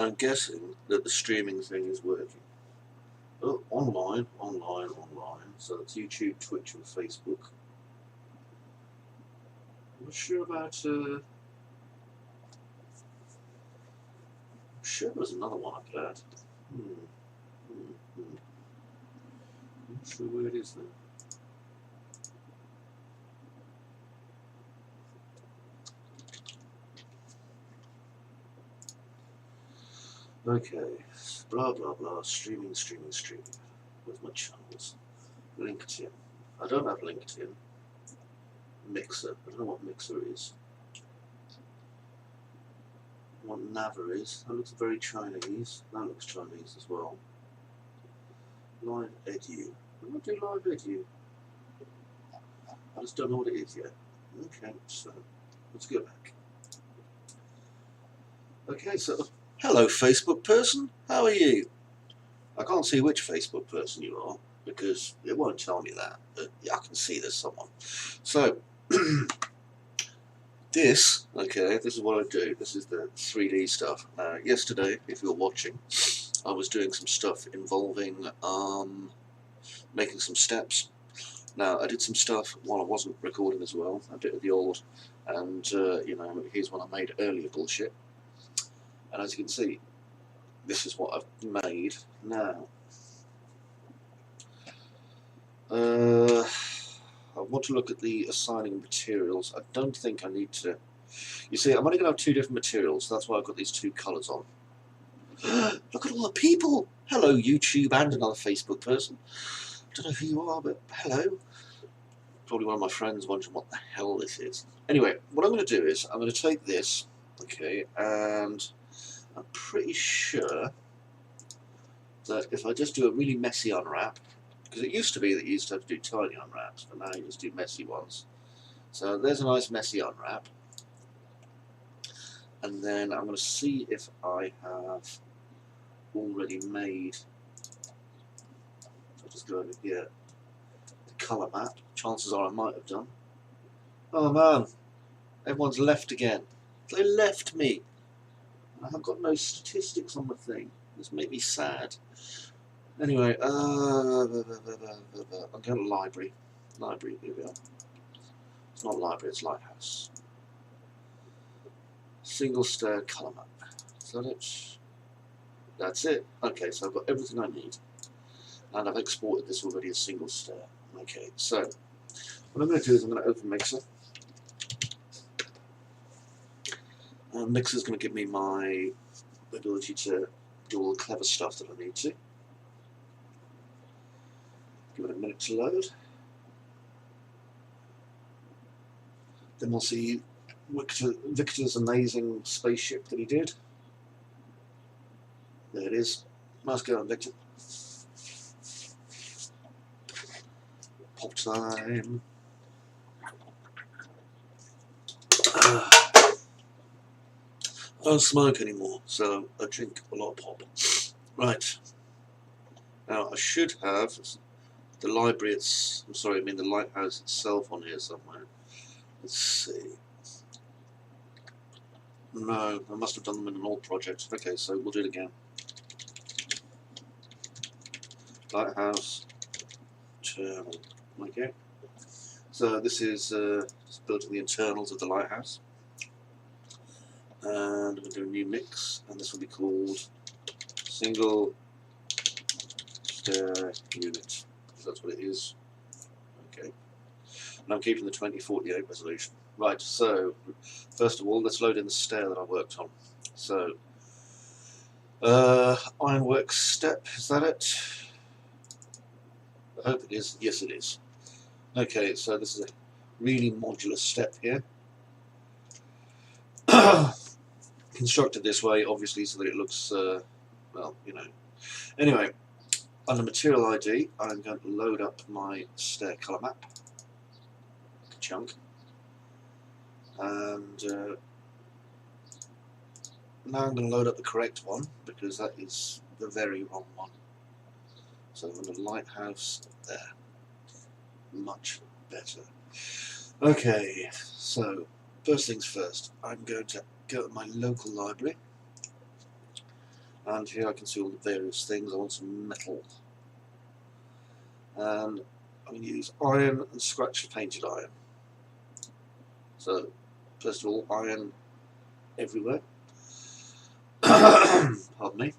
I'm guessing that the streaming thing is working. Oh, online. So it's YouTube, Twitch, and Facebook. I'm not sure about. I'm sure there was another one I could add. I'm not sure where it is though. Okay, blah blah blah, streaming. Where's my channels? LinkedIn. I don't have LinkedIn. Mixer. I don't know what Mixer is. What Naver is. That looks very Chinese. That looks Chinese as well. Live Edu. I'm not doing Live Edu. I just don't know what it is yet. Okay, so let's go back. Okay, so hello Facebook person, how are you? I can't see which Facebook person you are because it won't tell me that, but yeah, I can see there's someone. So this is what I do. This is the 3D stuff. Yesterday, if you're watching, I was doing some stuff involving making some steps. Now I did some stuff while I wasn't recording as well, a bit of the old, and you know, here's what I made earlier bullshit. And as you can see, this is what I've made now. I want to look at the assigning materials. I don't think I need to. You see, I'm only going to have two different materials, so that's why I've got these two colours on. Look at all the people! Hello, YouTube and another Facebook person. I don't know who you are, but hello. Probably one of my friends wondering what the hell this is. Anyway, what I'm going to do is I'm going to take this, okay, and I'm pretty sure that if I just do a really messy unwrap, because it used to be that you used to have to do tiny unwraps, but now you just do messy ones. So there's a nice messy unwrap. And then I'm going to see if I have already made, I'll just go over here, the colour map. Chances are I might have done. Oh man, everyone's left again. They left me. I've got no statistics on the thing. This made me sad. Anyway, I'm going to library. Library, here we are. It's not library, it's lighthouse. Single stair colour map. Is that it? That's it. Okay, so I've got everything I need. And I've exported this already as single stair. Okay, so what I'm going to do is I'm going to open Mixer. And Mixer's going to give me my ability to do all the clever stuff that I need to. Give it a minute to load. Then we'll see Victor's amazing spaceship that he did. There it is. Nice going, Victor. Pop time. I don't smoke anymore, so I drink a lot of pop. Right. Now I should have the library, the lighthouse itself on here somewhere. Let's see. No, I must have done them in an old project. Okay, so we'll do it again. Lighthouse, internal. Okay. So this is just building the internals of the lighthouse. And I'm going to do a new mix, and this will be called Single Stair Unit. That's what it is. Okay. And I'm keeping the 2048 resolution. Right, so first of all, let's load in the stair that I worked on. So, ironwork step, is that it? I hope it is. Yes, it is. Okay, so this is a really modular step here. Constructed this way, obviously, so that it looks, well, you know. Anyway, under Material ID, I'm going to load up my stair colour map chunk. And now I'm going to load up the correct one, because that is the very wrong one. So I'm going to lighthouse there. Much better. Okay, so first things first, I'm going to go to my local library, And here I can see all the various things. I want some metal. And I'm going to use iron and scratch painted iron. So, first of all, iron everywhere. Pardon me.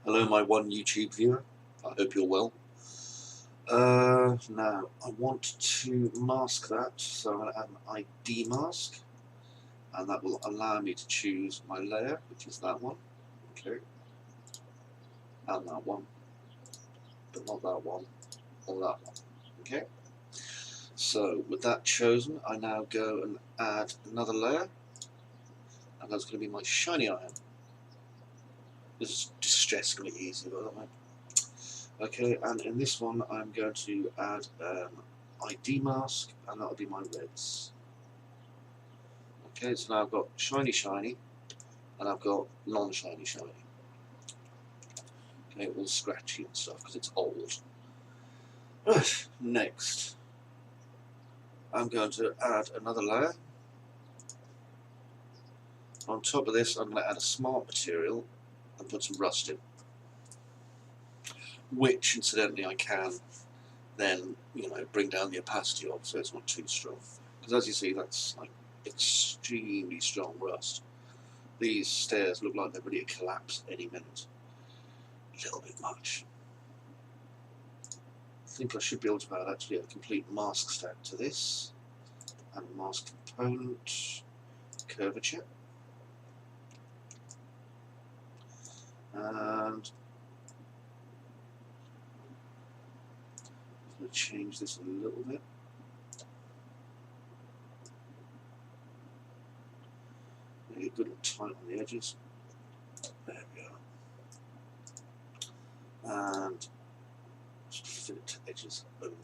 Hello, my one YouTube viewer. I hope you're well. Now, I want to mask that, so I'm going to add an ID mask. And that will allow me to choose my layer, which is that one. Okay. And that one. But not that one. Or that one. Okay. So, with that chosen, I now go and add another layer. And that's going to be my shiny iron. This is distressingly easy, by the way. Okay, and in this one, I'm going to add ID mask, and that'll be my reds. Okay, so now I've got shiny, shiny, and I've got non-shiny, shiny. Okay, all scratchy and stuff because it's old. Right, next, I'm going to add another layer. On top of this, I'm going to add a smart material and put some rust in, which, incidentally, I can then, bring down the opacity of, so it's not too strong. Because as you see, that's like extremely strong rust. These stairs look like they're ready to collapse any minute. A little bit much. I think I should be able to add actually a complete mask stack to this, and mask component curvature, and I'm going to change this a little bit. Make it good and tight on the edges. There we are. And just fit it to edges only.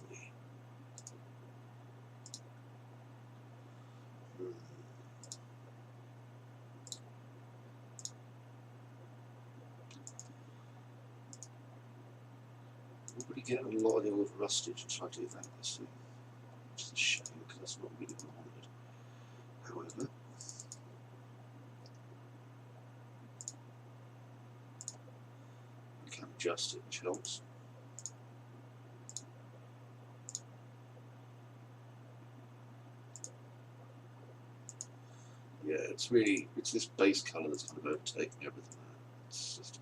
Already getting a lot of the old rustage and try to do that this week. Which is a shame because that's not really what I wanted. However, I can adjust it, which helps. Yeah, it's this base colour that's kind of overtaking everything. Let's just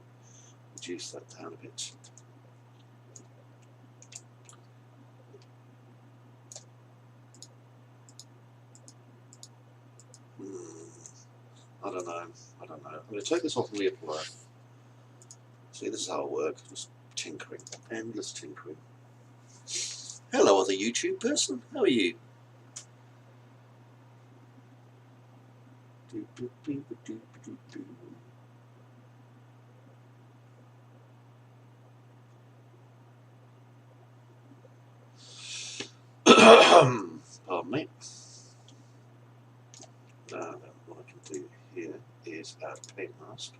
reduce that down a bit. I don't know. I'm going to take this off and reapply. See, this is how it works. Just tinkering. Endless tinkering. Hello, other YouTube person. How are you? Pardon me. Now, what I can do here is add a paint mask.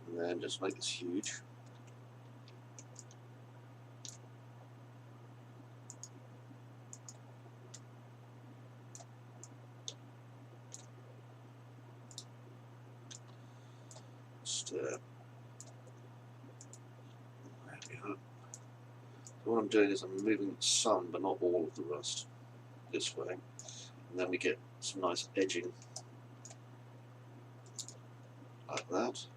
And then just make this huge. There we are. So what I'm doing is I'm moving some, but not all of the rust this way. And then we get some nice edging like that.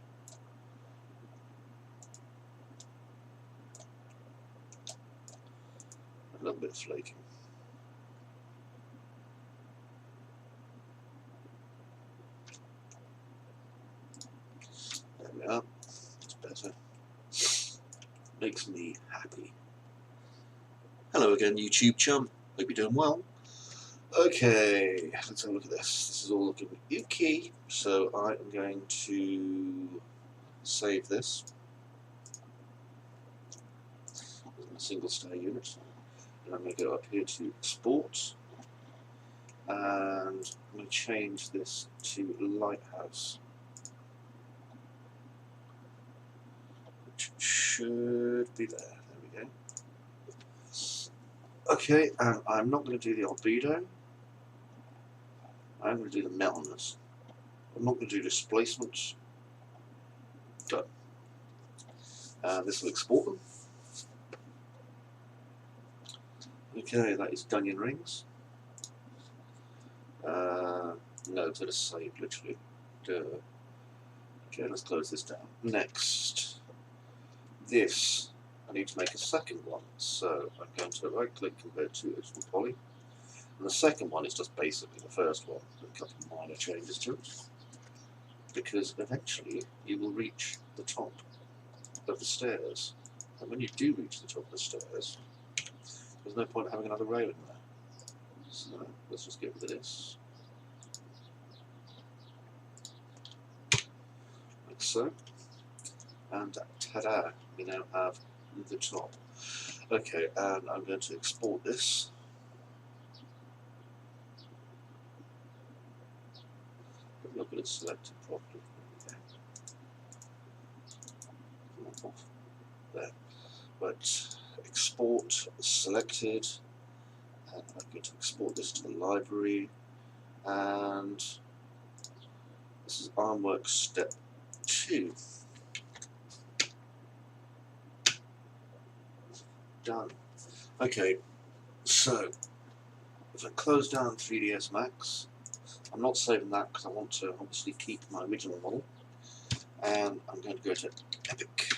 A little bit of flaking. There we are. That's better. Makes me happy. Hello again, YouTube chum. Hope you're doing well. Okay, let's have a look at this. This is all looking icky. So I am going to save this as a single stair unit. And I'm going to go up here to export. And I'm going to change this to lighthouse, which should be there. There we go. Okay, and I'm not going to do the albedo. I'm going to do the metalness. I'm not going to do displacement. Done. And this will export them. Okay, that is Dunyan rings. No, to the save, literally. Duh. Okay, let's close this down. Next, this. I need to make a second one, so I'm going to right click, convert to original poly. And the second one is just basically the first one, with a couple of minor changes to it. Because eventually you will reach the top of the stairs. And when you do reach the top of the stairs, there's no point having another rail in there. So let's just get rid of this. Like so. And ta-da, we now have the top. Okay, and I'm going to export this. I'm not going to select it properly. There. But export selected, and I'm going to export this to the library, and this is armwork step 2. Done. Okay, so if I close down 3ds Max, I'm not saving that because I want to obviously keep my original model, and I'm going to go to Epic.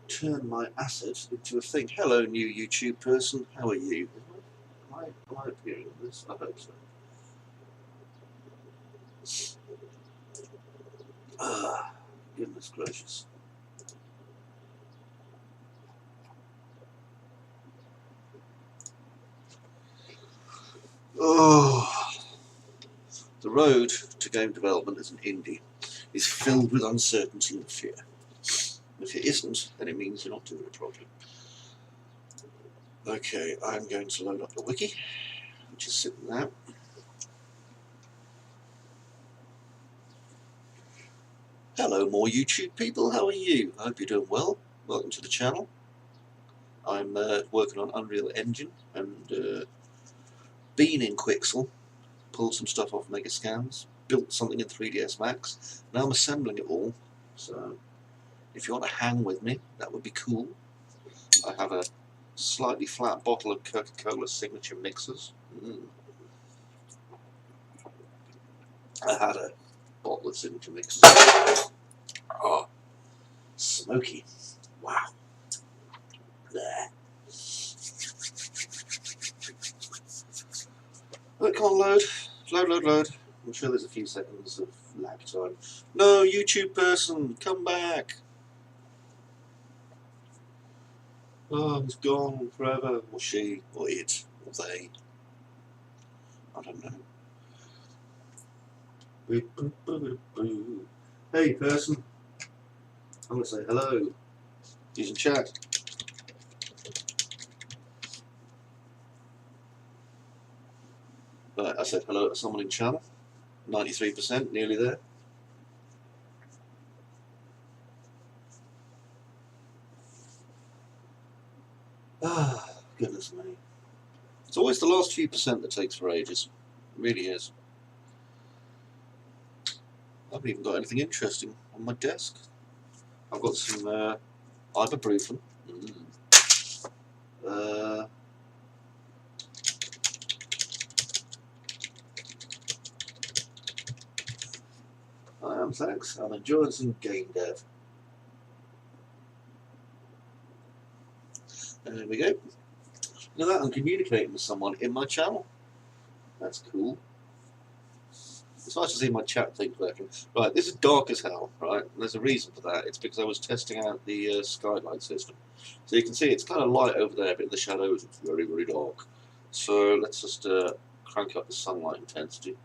Turn my asset into a thing. Hello, new YouTube person. How are you? Am I appearing on this? I hope so. Ah, goodness gracious. Oh, the road to game development as an indie is filled with uncertainty and fear. If it isn't, then it means you're not doing it properly. Okay, I'm going to load up the wiki, which is sitting there. Hello, more YouTube people. How are you? I hope you're doing well. Welcome to the channel. I'm working on Unreal Engine and been in Quixel, pulled some stuff off Megascans, built something in 3ds Max. Now I'm assembling it all. So if you want to hang with me, that would be cool. I have a slightly flat bottle of Coca-Cola signature mixers. I had a bottle of signature mixers. Oh, smoky. Wow. There. Oh, it can't load. Load. I'm sure there's a few seconds of lag time. No, YouTube person, come back. Oh, he's gone forever. Or she, or it, or they. I don't know. Hey, person. I'm going to say hello. Using chat. Right, I said hello to someone in channel. 93%, nearly there. Ah, goodness me. It's always the last few percent that takes for ages. It really is. I haven't even got anything interesting on my desk. I've got some ibuprofen. I am, thanks. I'm enjoying some game dev. There we go. Look at that, I'm communicating with someone in my channel. That's cool. It's nice to see my chat thing working. Right, this is dark as hell, right? And there's a reason for that. It's because I was testing out the skylight system. So you can see it's kind of light over there, but in the shadows it's very, very dark. So let's just crank up the sunlight intensity.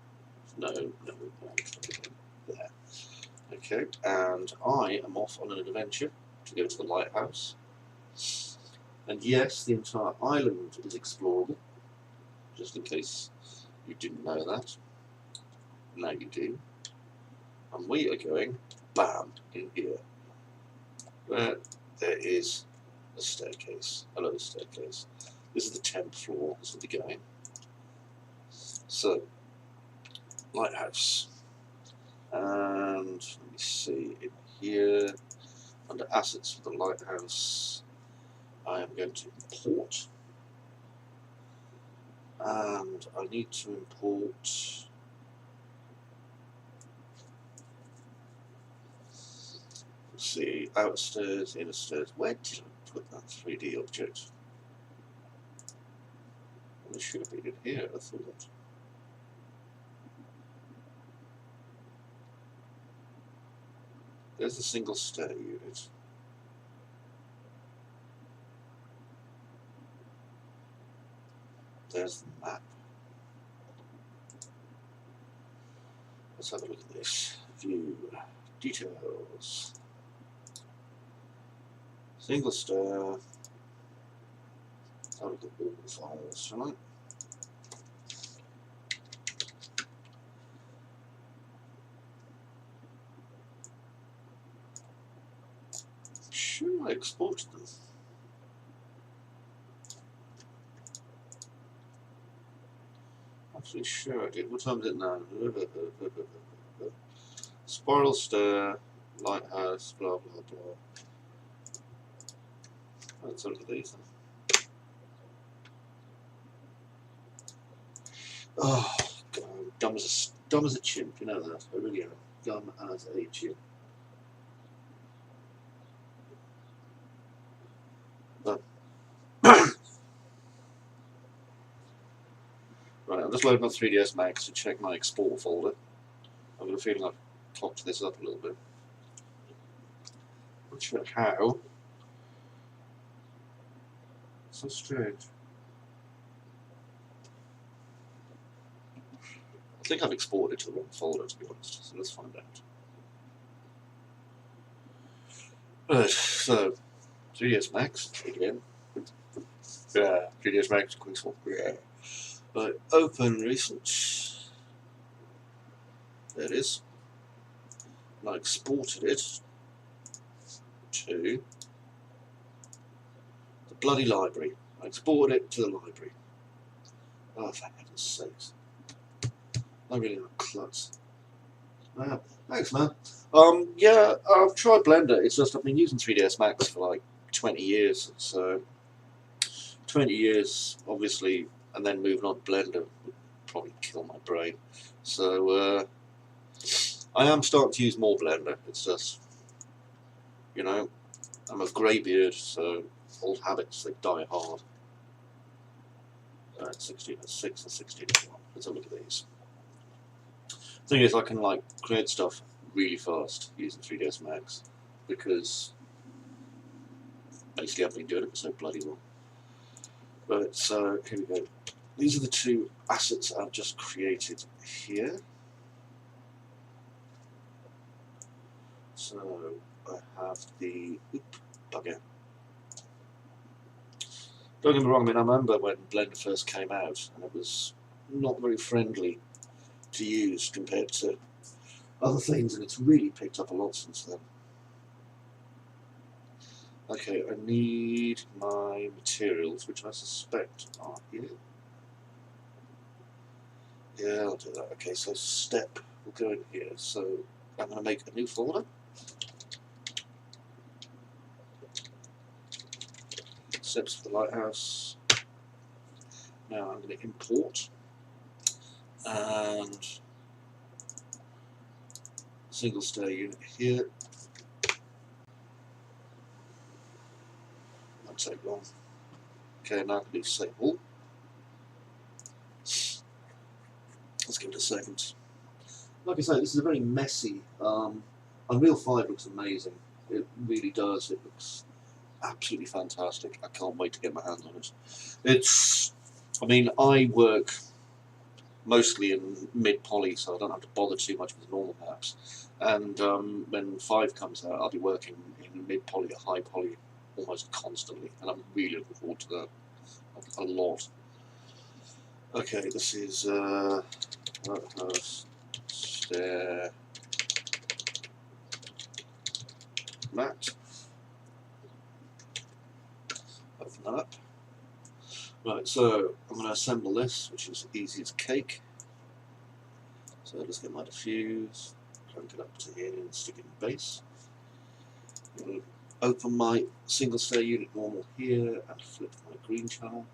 No. There. Okay, and I am off on an adventure to go to the lighthouse. And yes, the entire island is explorable, just in case you didn't know that. Now you do. And we are going, bam, in here. Where there is a staircase. Hello, staircase. This is the 10th floor, this will be going. So, lighthouse. And let me see, in here, under assets for the lighthouse, I am going to import. And I need to import see, outer stairs, inner stairs. Where did I put that 3D object? Well, it should have been in here, I thought. There's the single stair unit. There's the map. Let's have a look at this. View, details. Single stair. Let's have a look at all the files, shall I? Sure, I exported them. Actually, sure I did. What time is it now? Spiral stair, lighthouse, blah blah blah. Let's look at these then. Oh, God, I'm dumb as a chimp, you know that. I really am. Dumb as a chimp. But right, I'm just loading my 3ds Max to check my export folder. I've got a feeling I've cocked this up a little bit. Not sure how. So strange. I think I've exported to the wrong folder, to be honest, so let's find out. Right, so 3ds Max again. Yeah, 3ds Max, quick swap. Yeah. Right, open recent. There it is. And I exported it to the bloody library. I exported it to the library. Oh, for heaven's sakes. I really am a klutz. Wow, thanks, man. Yeah, I've tried Blender. It's just I've been using 3ds Max for like 20 years. So 20 years, obviously, and then moving on to Blender would probably kill my brain. So I am starting to use more Blender. It's just, you know, I'm a greybeard, so old habits, they die hard. 16 and 6 and 16 and 1. Let's have a look at these. Thing is, I can like create stuff really fast using 3ds Max because basically I've been doing it for so bloody long. But so here we go. These are the two assets I've just created here. So I have the bugger. Don't get me wrong, I mean, I remember when Blender first came out and it was not very friendly to use compared to other things, and it's really picked up a lot since then. Okay, I need my materials, which I suspect are here. Yeah, I'll do that. Okay, so step will go in here. So I'm going to make a new folder. Steps for the lighthouse. Now I'm going to import and single stair unit here. Won't take long. Okay, now I can do save all. Let's give it a second. Like I say, this is a very messy. Unreal 5 looks amazing. It really does. It looks absolutely fantastic. I can't wait to get my hands on it. It's, I mean, I work mostly in mid-poly, so I don't have to bother too much with normal maps. And when 5 comes out, I'll be working in mid-poly or high-poly almost constantly, and I'm really looking forward to that a lot. Okay, this is lighthouse stair mat. Open that up. Right, so I'm going to assemble this, which is easy as cake. So let's get my diffuse, crank it up to here and stick it in base. Open my single stair unit normal here and flip my green channel.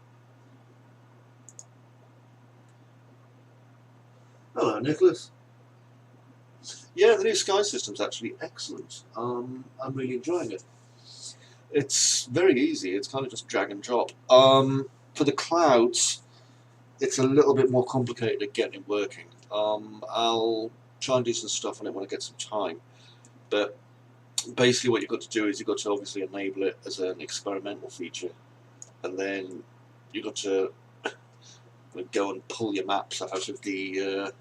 Hello, Nicholas. Yeah, the new sky system's actually excellent. I'm really enjoying it. It's very easy. It's kind of just drag and drop. For the clouds, it's a little bit more complicated at getting it working. I'll try and do some stuff on it when I get some time. But basically what you've got to do is you've got to obviously enable it as an experimental feature. And then you've got to go and pull your maps out of the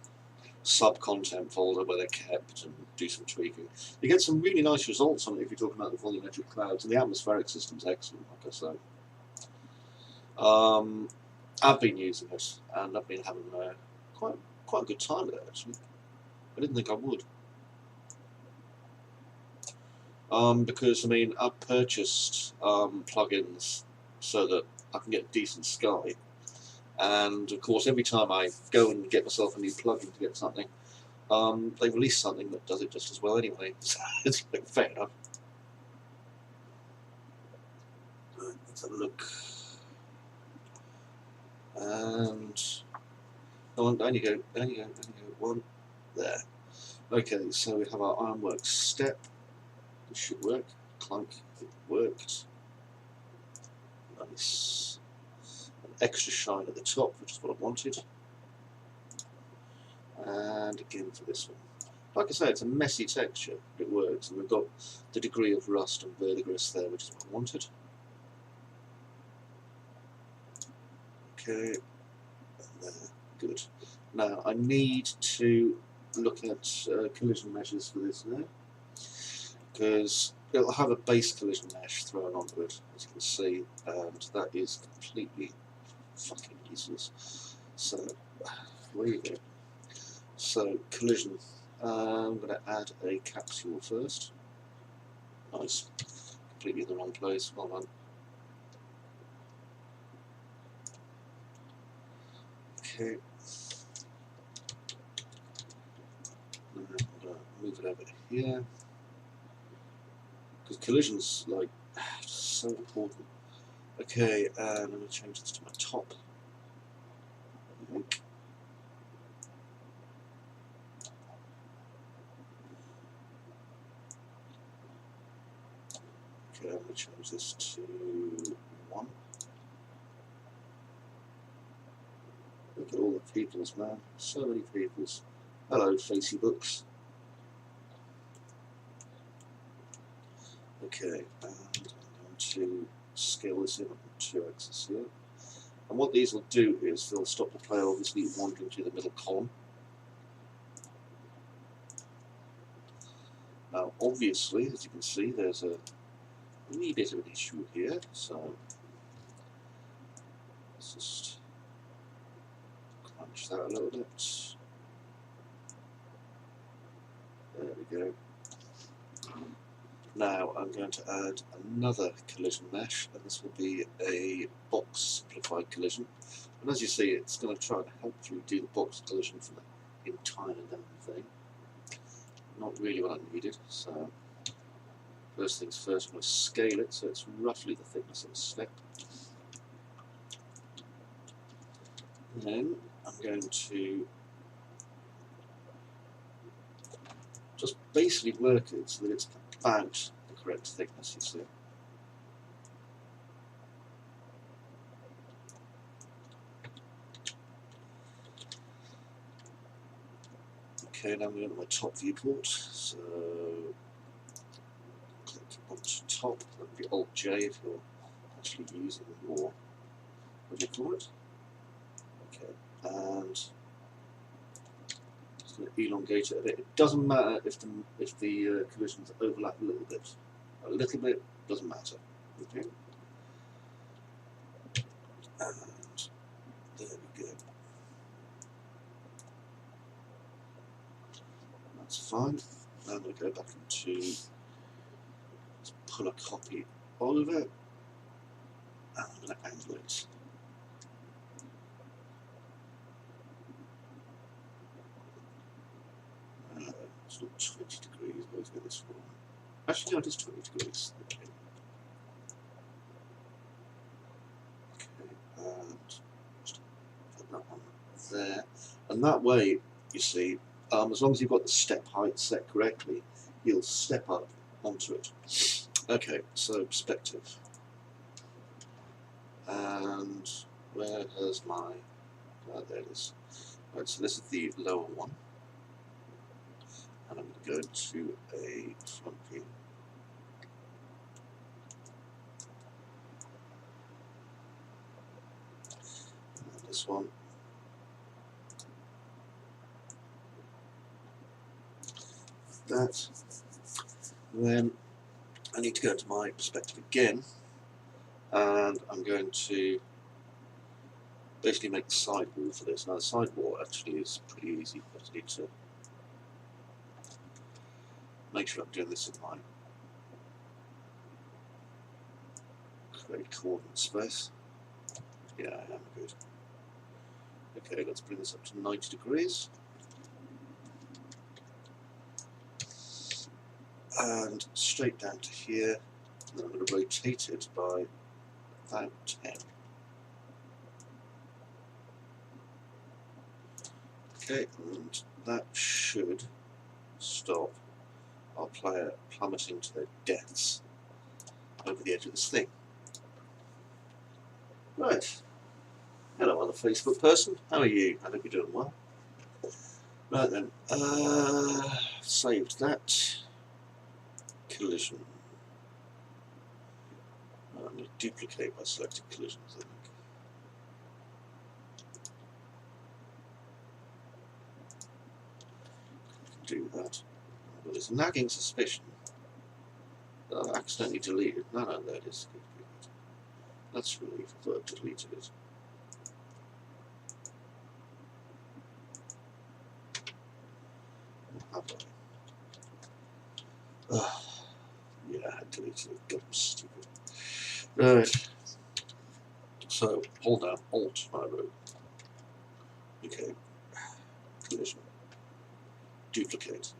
sub-content folder where they're kept and do some tweaking. You get some really nice results on it if you're talking about the volumetric clouds, and the atmospheric system's excellent, like I say. I've been using it, and I've been having quite a good time with it, actually. I didn't think I would. Because, I mean, I've purchased plugins so that I can get decent sky. And of course, every time I go and get myself a new plugin to get something, they release something that does it just as well anyway. So it's like, fair enough. Right, let's have a look. And only go one there. Okay, so we have our ironwork step. This should work. Clunk, it worked. Nice. An extra shine at the top, which is what I wanted. And again for this one. Like I say, it's a messy texture, but it works, and we've got the degree of rust and verdigris there, which is what I wanted. Okay, there, good. Now I need to look at collision meshes for this now, because it'll have a base collision mesh thrown onto it, as you can see, and that is completely fucking useless. So, where you go? So, collision. I'm going to add a capsule first. Nice. Completely in the wrong place. Well done. Okay. I'm going to move it over here. Because collision's like so important. Okay, and I'm going to change this to my top. Okay, I'm going to change this to 1. Look at all the peoples, man. So many peoples. Hello, Facey Books. Okay, and I'm going to scale this in on 2 axes here. And what these will do is they'll stop the player obviously wandering through the middle column. Now, obviously, as you can see, there's a wee bit of an issue here, so let's just crunch that a little bit. There we go. Now I'm going to add another collision mesh, and this will be a box simplified collision. And as you see, it's going to try and help you do the box collision for the entire damn thing. Not really what I needed, so first things first, I'm going to scale it so it's roughly the thickness of a step. And then I'm going to just basically work it so that it's about the correct thickness, you see. Okay, now I'm going to my top viewport, so click on top, that would be Alt-J if you're actually using your, what do you call it? Okay, and just going to elongate it a bit. It doesn't matter if the collisions overlap a little bit. A little bit doesn't matter. Okay, and there we go. That's fine. Now I'm going to go back into, let's pull a copy of it, and I'm going to angle it. It's not 20 degrees, where's get this from? Actually, no, it is 20 degrees. Okay. And just put that one there. And that way, you see, as long as you've got the step height set correctly, you'll step up onto it. Okay, so perspective. And where has my... there it is. Right, so this is the lower one. And I'm going to go to a front view. And this one. That. And then I need to go to my perspective again. And I'm going to basically make the side wall for this. Now the side wall actually is pretty easy. I just need to make sure I'm doing this in my correct coordinate space. Yeah, I am good. Okay, let's bring this up to 90 degrees. And straight down to here. And then I'm going to rotate it by about 10. Okay, and that should stop our player plummeting to their deaths over the edge of this thing. Right. Hello, other Facebook person. How are you? I hope you're doing well. Right then. Saved that. Collision. I'm going to duplicate by selecting collisions, I think. Do that. But there's a nagging suspicion that I've accidentally deleted. No, there it is. Good. That's relief. I thought I'd deleted it. Have I? Yeah, I had deleted it. God, I'm stupid. Right. So, hold down Alt, my road. Okay. Collision. Duplicate.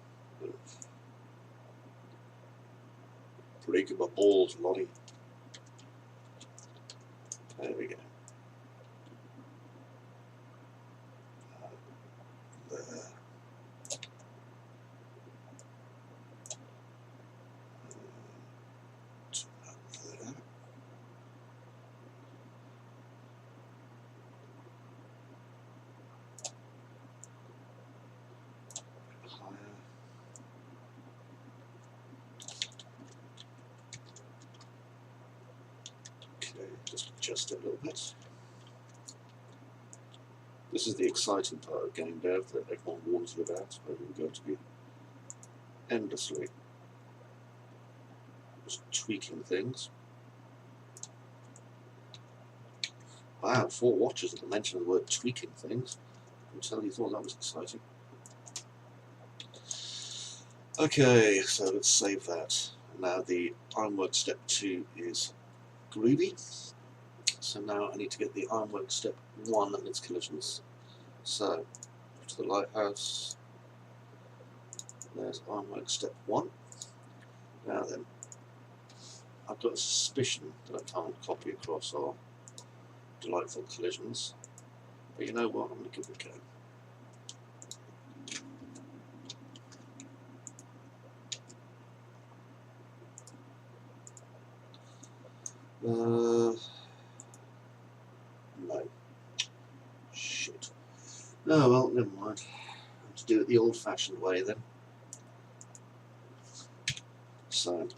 Breaking my balls, Lonnie. There we go. There. There. Higher. Okay, just adjust it a little bit. This is the exciting part of game dev that everyone warns you about, where you're going to be endlessly just tweaking things. Wow, 4 watchers at the mention of the word tweaking things. I can tell you thought that was exciting. Okay, so let's save that. Now the ironwork step 2 is groovy. So now I need to get the ironwork step 1 and its collisions. So, to the lighthouse. There's ironwork step 1. Now then, I've got a suspicion that I can't copy across our delightful collisions. But you know what, I'm going to give it a go. No. Shit. Oh well, never mind. I have to do it the old-fashioned way then. So,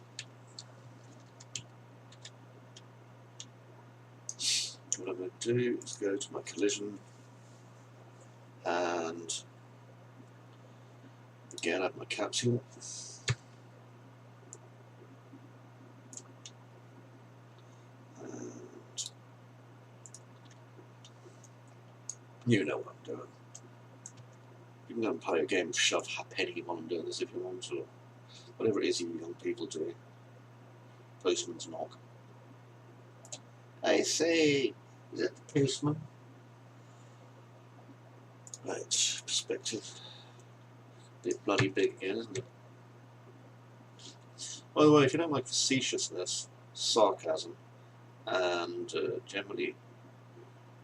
what I'm going to do is go to my collision and again add my capsule. And you know what I'm doing. You can go and play a game of shove penny while I'm doing this if you want to. Whatever it is you young people do. Postman's knock. I say, is that the postman? Right, perspective. bit bloody big again, isn't it? By the way, if you don't like facetiousness, sarcasm, and generally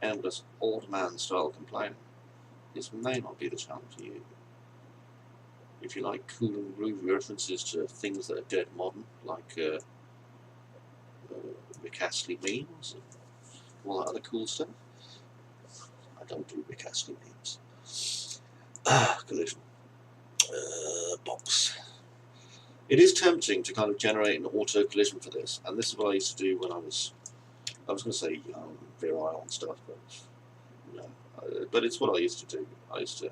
endless old man style complaining, this may not be the channel for you. If you like cool and groovy references to things that are dead modern, like Rick Astley memes and all that other cool stuff. I don't do Rick Astley memes. Collision. Box. It is tempting to kind of generate an auto collision for this, and this is what I used to do when I was going to say young, virile and stuff, but no. But it's what I used to do. I used to,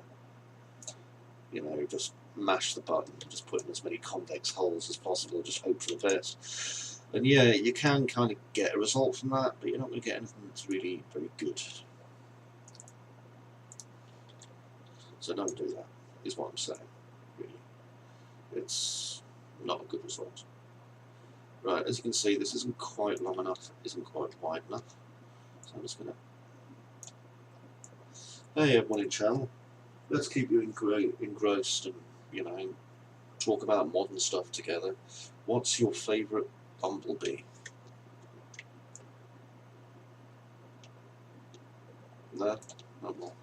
you know, just mash the button, just put in as many convex holes as possible, just hope for the best. And yeah, you can kind of get a result from that, but you're not going to get anything that's really very good. So don't do that, is what I'm saying, really. It's not a good result. Right, as you can see, this isn't quite long enough, isn't quite wide enough. So I'm just going to... Hey everyone in channel, let's keep you engrossed and, you know, talk about modern stuff together. What's your favourite bumblebee? No? Not more.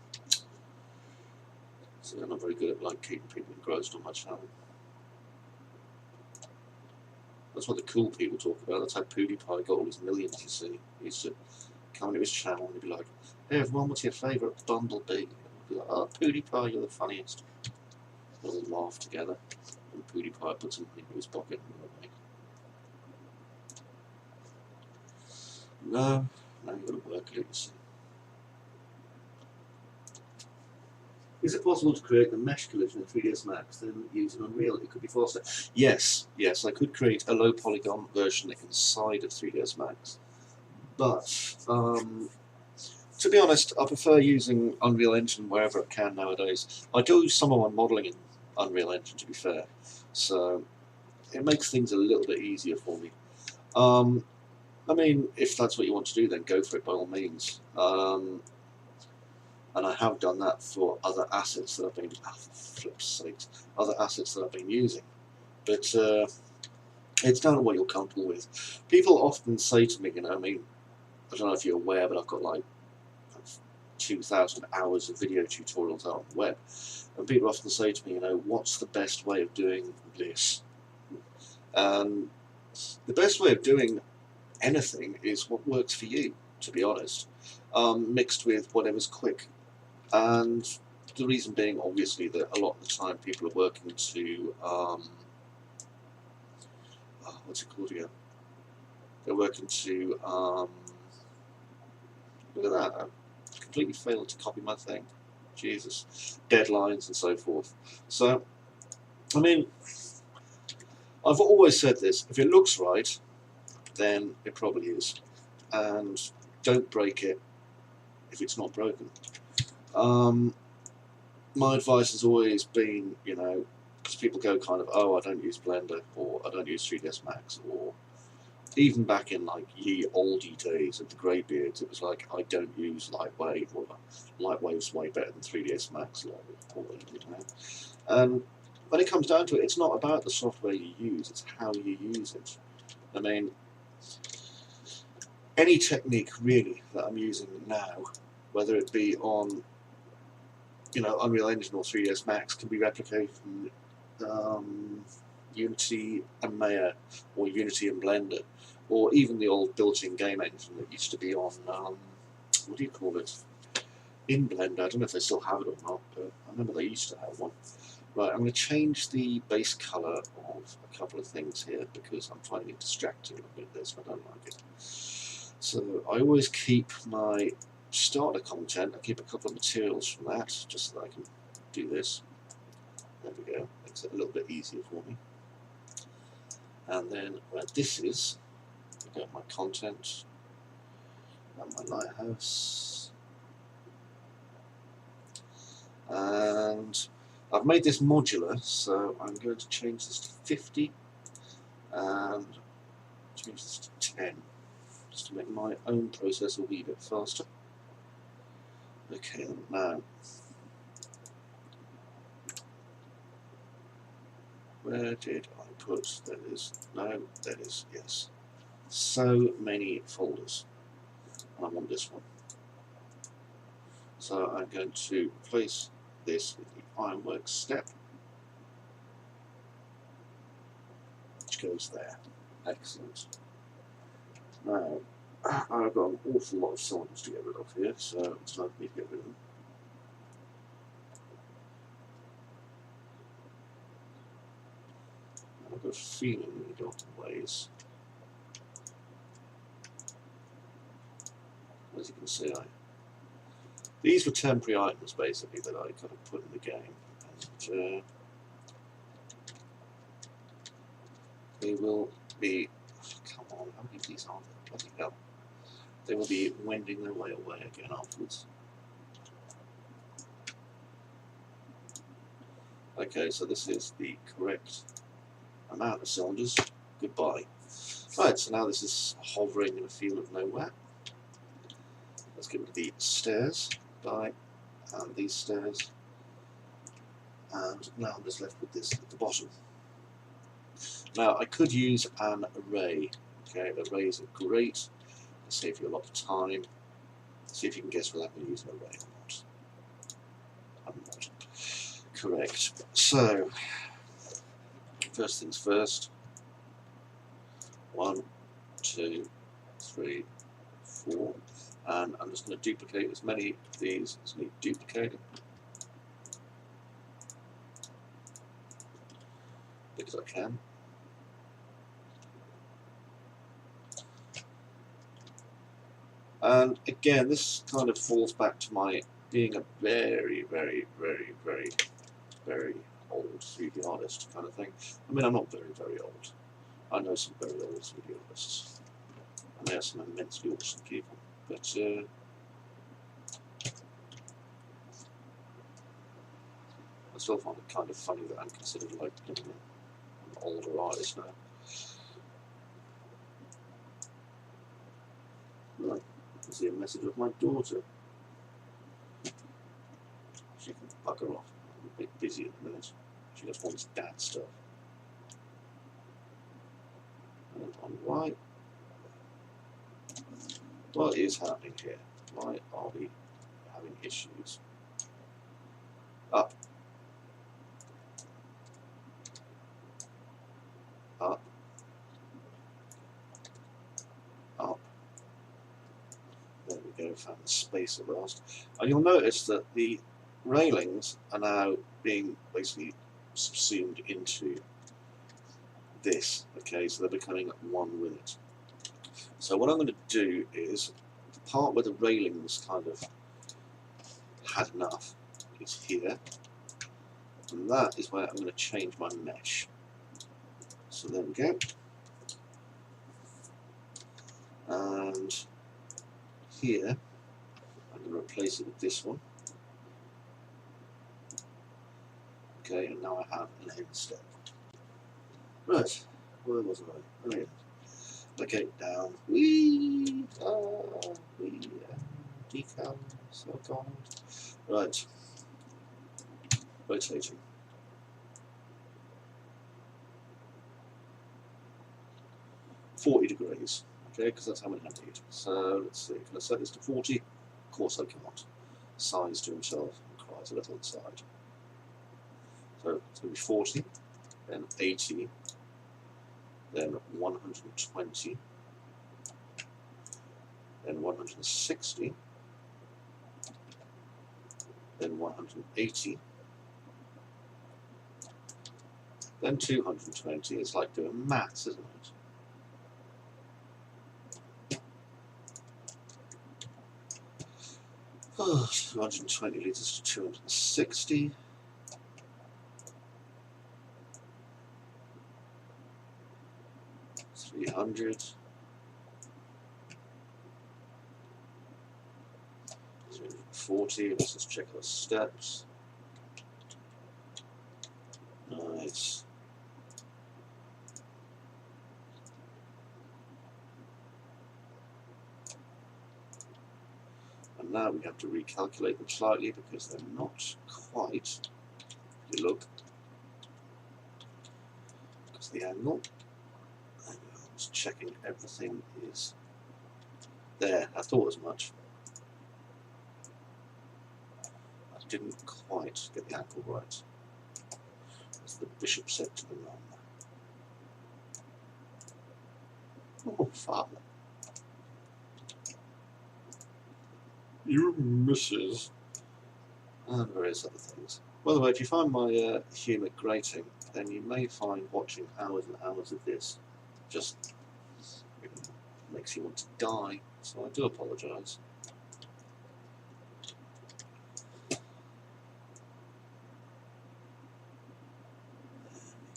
So I'm not very good at like keeping people engrossed on my channel. That's what the cool people talk about. That's how PewDiePie got all his millions, you see. He used to come into his channel and he'd be like, hey everyone, what's your favourite bumblebee? And I'd be like, oh, PewDiePie, you're the funniest. We'll all laugh together. And PewDiePie puts something into his pocket and we're like, no, you've got to work at it, you see. Is it possible to create the mesh collision in 3ds Max, then using Unreal? It could be faster. Yes, I could create a low polygon version inside of 3ds Max. But, to be honest, I prefer using Unreal Engine wherever I can nowadays. I do some of my modelling in Unreal Engine, to be fair. So, it makes things a little bit easier for me. I mean, if that's what you want to do, then go for it by all means. And I have done that for other assets that I've been, for flip's sake, other assets that I've been using. But it's down to what you're comfortable with. People often say to me, you know, I mean, I don't know if you're aware, but I've got like 2,000 hours of video tutorials out on the web. And people often say to me, you know, what's the best way of doing this? And the best way of doing anything is what works for you, to be honest, mixed with whatever's quick. And the reason being, obviously, that a lot of the time people are working to, what's it called again? They're working to, look at that, I completely failed to copy my thing. Jesus. Deadlines and so forth. So, I mean, I've always said this, if it looks right, then it probably is. And don't break it if it's not broken. My advice has always been, you know, because people go kind of, oh, I don't use Blender, or I don't use 3ds Max, or even back in like ye oldie days of the Greybeards, it was like, I don't use Lightwave, or Lightwave's way better than 3ds Max, or you know. And when it comes down to it, it's not about the software you use, it's how you use it. I mean, any technique really that I'm using now, whether it be on, you know, Unreal Engine or 3ds Max, can be replicated from Unity and Maya, or Unity and Blender, or even the old built-in game engine that used to be on, what do you call it, in Blender. I don't know if they still have it or not, but I remember they used to have one. Right, I'm going to change the base colour of a couple of things here, because I'm finding it distracting a bit, this, I don't like it. So I always keep my starter content, I keep a couple of materials from that, just so that I can do this. There we go, makes it a little bit easier for me. And then where this is, I've got my content and my lighthouse. And I've made this modular, so I'm going to change this to 50 and change this to 10, just to make my own process a wee bit faster. Okay, now Where did I put? There it is. No, there it is. Yes. So many folders. And I want this one. So I'm going to replace this with the ironworks step, which goes there. Excellent. Now, I've got an awful lot of cylinders to get rid of here, so it's time for me to get rid of them. And I've got a feeling we go ways. As you can see, these were temporary items basically that I kind of put in the game, and they will be. Come on, how many of these are there? Bloody hell! They will be wending their way away again afterwards. Okay, so this is the correct amount of cylinders. Goodbye. Right, so now this is hovering in a field of nowhere. Let's get rid of the stairs. Goodbye. And these stairs. And now I'm just left with this at the bottom. Now I could use an array. Okay, arrays are great. They save you a lot of time. See if you can guess whether I'm going to use an array or not. I'm not. Correct. So, first things first. 1, 2, 3, 4. And I'm just going to duplicate as many of these as need duplicating. Because I can. And again, this kind of falls back to my being a very, very, very, very, very old 3D artist kind of thing. I mean, I'm not very, very old. I know some very old 3D artists. And they are some immensely awesome people. But, I still find it kind of funny that I'm considered like an older artist now. Right. I see a message of my daughter. She can bugger off. I'm a bit busy at the minute. She just wants dad stuff. And on right. What is happening here? Why are we having issues? Up. Up. Up. There we go, found the space at last. And you'll notice that the railings are now being basically subsumed into this. Okay, so they're becoming one with it. So what I'm going to do is, the part where the railings kind of had enough is here. And that is where I'm going to change my mesh. So there we go. And here, I'm going to replace it with this one. Okay, and now I have an end step. Right, where was I? Oh yeah. Okay, down. Whee! Whee! Decal, so gone. Right. Rotating. $40, okay, because that's how many I need. So let's see, can I set this to 40? Of course I cannot. Size to himself requires a little inside. So it's going to be 40, then 80, then 120, then 160, then 180, then 220. It's like doing maths, isn't it? Oh, 220 litres to 260. 300. 340. Let's just check our steps. Nice. And now we have to recalculate them slightly because they're not quite. If you look, That's the angle. And I'm just checking everything is there. I thought as much. I didn't quite get the angle right, as the bishop said to the nun. Oh, father. You misses. And various other things. By the way, if you find my humour grating, then you may find watching hours and hours of this just makes you want to die. So I do apologise.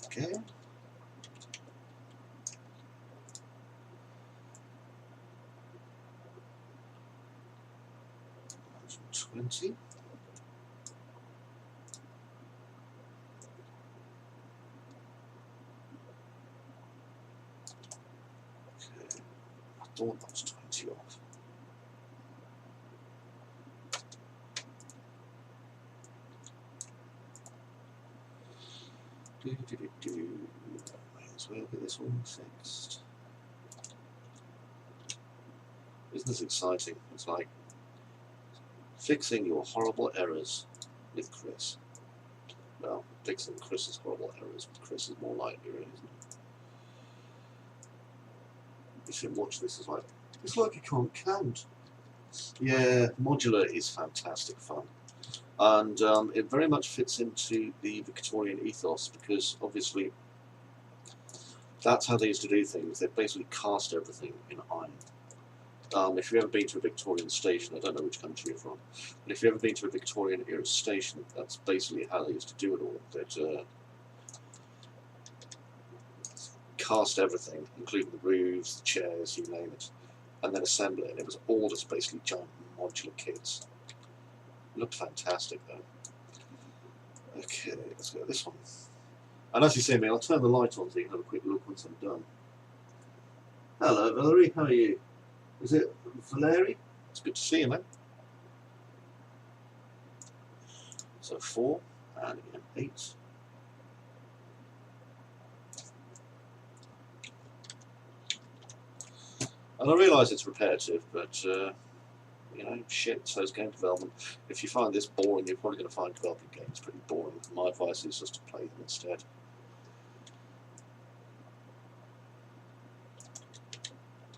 Okay. 120. Okay. I thought that was 20 off. Might as well get this one fixed. Isn't this exciting? It's like fixing your horrible errors with Chris. Well, fixing Chris's horrible errors with Chris is more likely, isn't it? You should watch this as like, it's like you can't count. Yeah, modular is fantastic fun. And it very much fits into the Victorian ethos, because obviously that's how they used to do things. They basically cast everything in iron. If you've ever been to a Victorian station, I don't know which country you're from, but if you've ever been to a Victorian era station, that's basically how they used to do it all. They'd cast everything, including the roofs, the chairs, you name it, and then assemble it, and it was all just basically giant modular kits. It looked fantastic though. Okay, let's go this one. And as you see me, I'll turn the light on so you can have a quick look once I'm done. Hello Valerie, how are you? Is it Valerie? It's good to see you, man. So 4, and again 8. And I realise it's repetitive, but you know, shit, so is game development. If you find this boring, you're probably going to find developing games pretty boring. My advice is just to play them instead.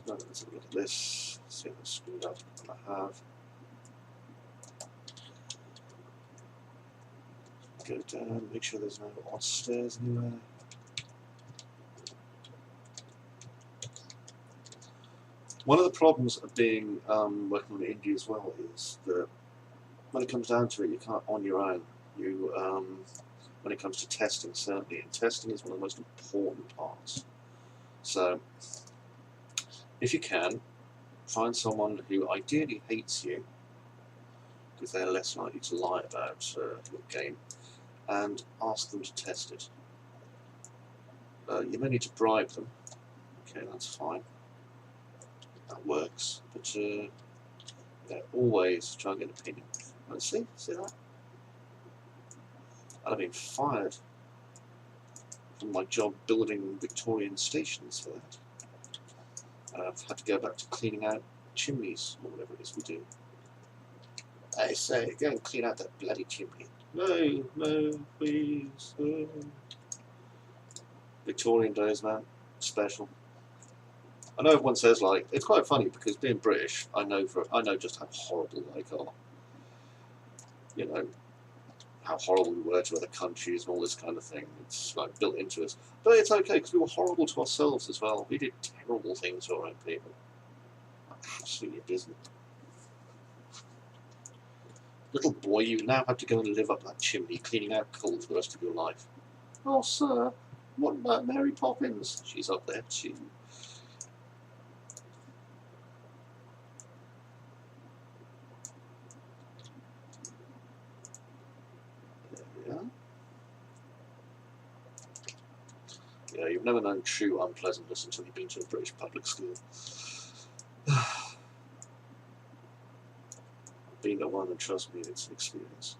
Now let's have a look at this, see how screwed up I have. Go down, make sure there's no odd stairs anywhere. One of the problems of being working on indie as well is that when it comes down to it, you can't on your own. You when it comes to testing, certainly, and testing is one of the most important parts. So if you can, find someone who ideally hates you, because they're less likely to lie about your game, and ask them to test it. You may need to bribe them. Okay, that's fine. That works. But yeah, always try and get an opinion. Let's see that? I'd have been fired from my job building Victorian stations for that. I've had to go back to cleaning out chimneys, or whatever it is we do. I say, go and clean out that bloody chimney. No, no, please. Victorian days, man. Special. I know everyone says, like, it's quite funny because being British, I know just how horrible they are. You know, how horrible we were to other countries and all this kind of thing. It's like built into us. But it's okay because we were horrible to ourselves as well. We did terrible things to our own people. Absolutely abysmal. Little boy, you now have to go and live up that chimney, cleaning out coal for the rest of your life. Oh, sir, what about Mary Poppins? She's up there too. There we are. Yeah, you've never known true unpleasantness until you've been to a British public school. Been to one, and trust me, it's an experience.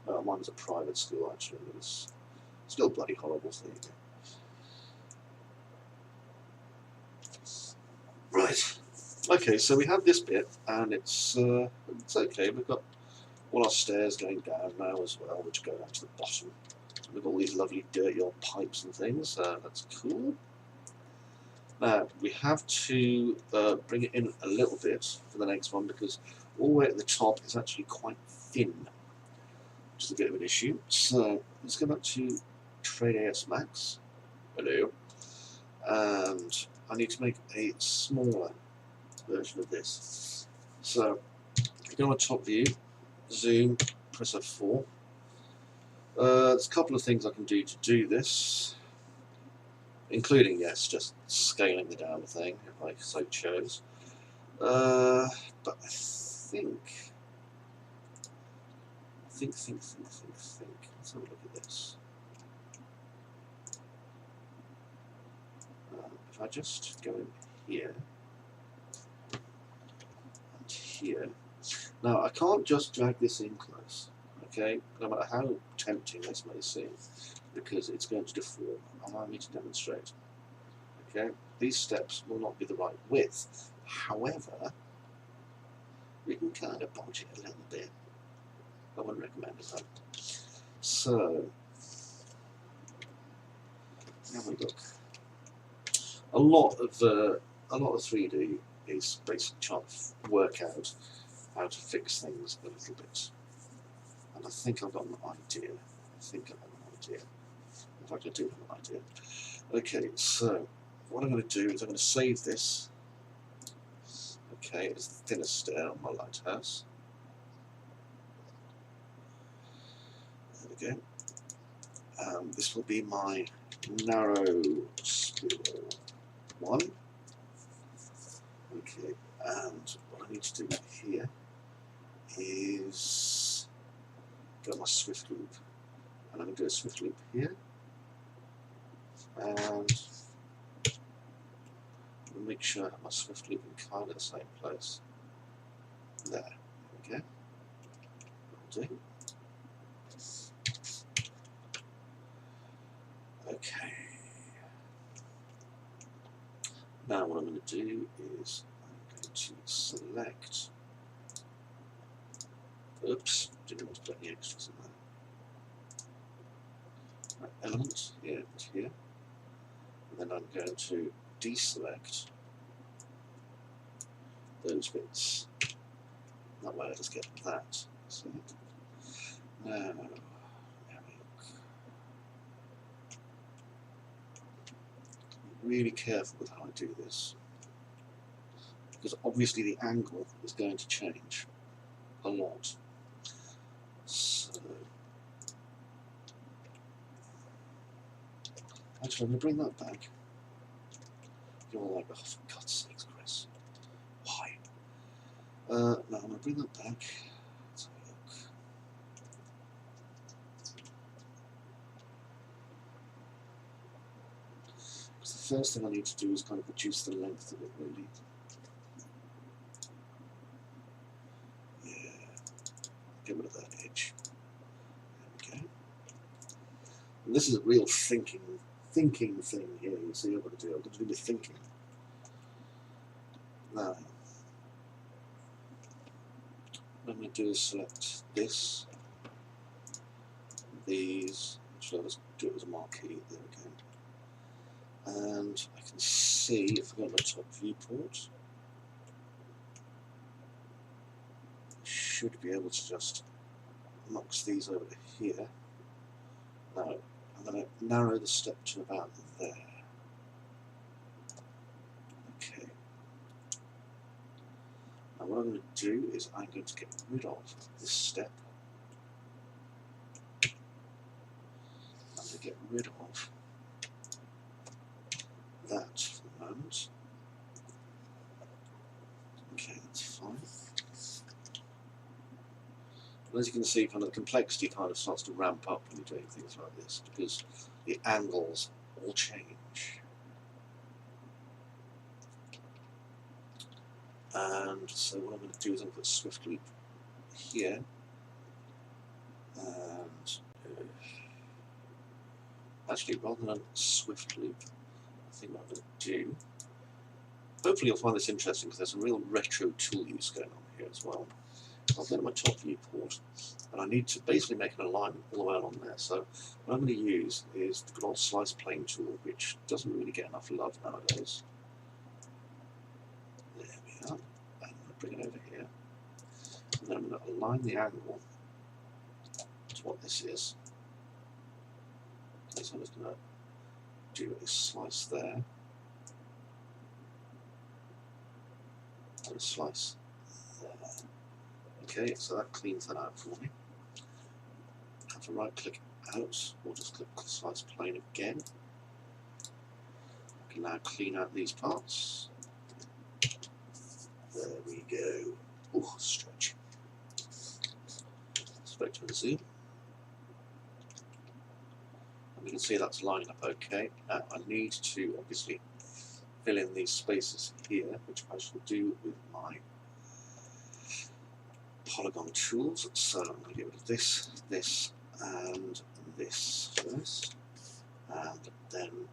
Mine was a private school actually. It was still bloody horrible. So there you go. Right. Okay, so we have this bit, and it's okay. We've got all our stairs going down now as well, which go down to the bottom. With all these lovely dirty old pipes and things. That's cool. Now, we have to bring it in a little bit for the next one, because all the way at the top is actually quite thin, which is a bit of an issue. So, let's go back to Trade AS Max. Hello. And I need to make a smaller version of this. So, go on top view, zoom, press F4. There's a couple of things I can do to do this, including, yes, just scaling down the thing if I so chose. But I think. Let's have a look at this. If I just go in here and here. Now, I can't just drag this in close, okay? No matter how tempting this may seem, because it's going to deform. Allow me to demonstrate. Okay, these steps will not be the right width. However, we can kind of bodge it a little bit. I wouldn't recommend it though. So, have a look. A lot of 3D is basically trying to work out how to fix things a little bit. And I think I've got an idea. In fact, I do have an idea. Okay, so what I'm going to do is I'm going to save this. Okay, it's the thinnest stair on my lighthouse. There we go. This will be my narrow spiral 1. Okay, and what I need to do here is go my swift loop, and I'm going to do a swift loop here, and make sure I have my swift loop in kind of the same place. There, okay. That'll do. Okay. Now what I'm going to do is I'm going to select. Oops, didn't want to put any extras in there. Right, element here and here. And then I'm going to deselect those bits. That way I just get that. So now, really careful with how I do this, because obviously the angle is going to change a lot. So, actually, I'm going to bring that back. You're all like, oh, for God's sakes, Chris, why? No, I'm going to bring that back. Let's have a look. Because the first thing I need to do is kind of reduce the length of it, really. Yeah, get rid of that edge. There we go. And this is a real thinking thing here. You see what I've got to do. I've got to do the thinking. Now, what I'm going to do is select this, these, actually let's do it as a marquee, there we go. And I can see, if I go to my top viewport, I should be able to just knock these over to here. Now, I'm going to narrow the step to about there. Okay. Now what I'm going to do is I'm going to get rid of this step. I'm going to get rid of that for the moment. Okay, that's fine. And as you can see, kind of the complexity kind of starts to ramp up when you're doing things like this, because the angles all change. And so what I'm going to do is I'm going to put swift loop here. And Actually, rather than swift loop, I think what I'm going to do, hopefully you'll find this interesting because there's some real retro tool use going on here as well. I'll go to my top viewport, and I need to basically make an alignment all the way on there. So what I'm going to use is the good old slice plane tool, which doesn't really get enough love nowadays. There we are. And I'm going to bring it over here. And then I'm going to align the angle to what this is. Okay, so I'm just going to do a slice there. And a slice there. Okay, so that cleans that out for me. Have to right click out, or just click slice plane again. I can now clean out these parts. There we go. Oh, stretch. Straight to the zoom. And you can see that's lining up okay. Now I need to obviously fill in these spaces here, which I shall do with my polygon tools. So I'm going to get rid of this, this, and this first, and then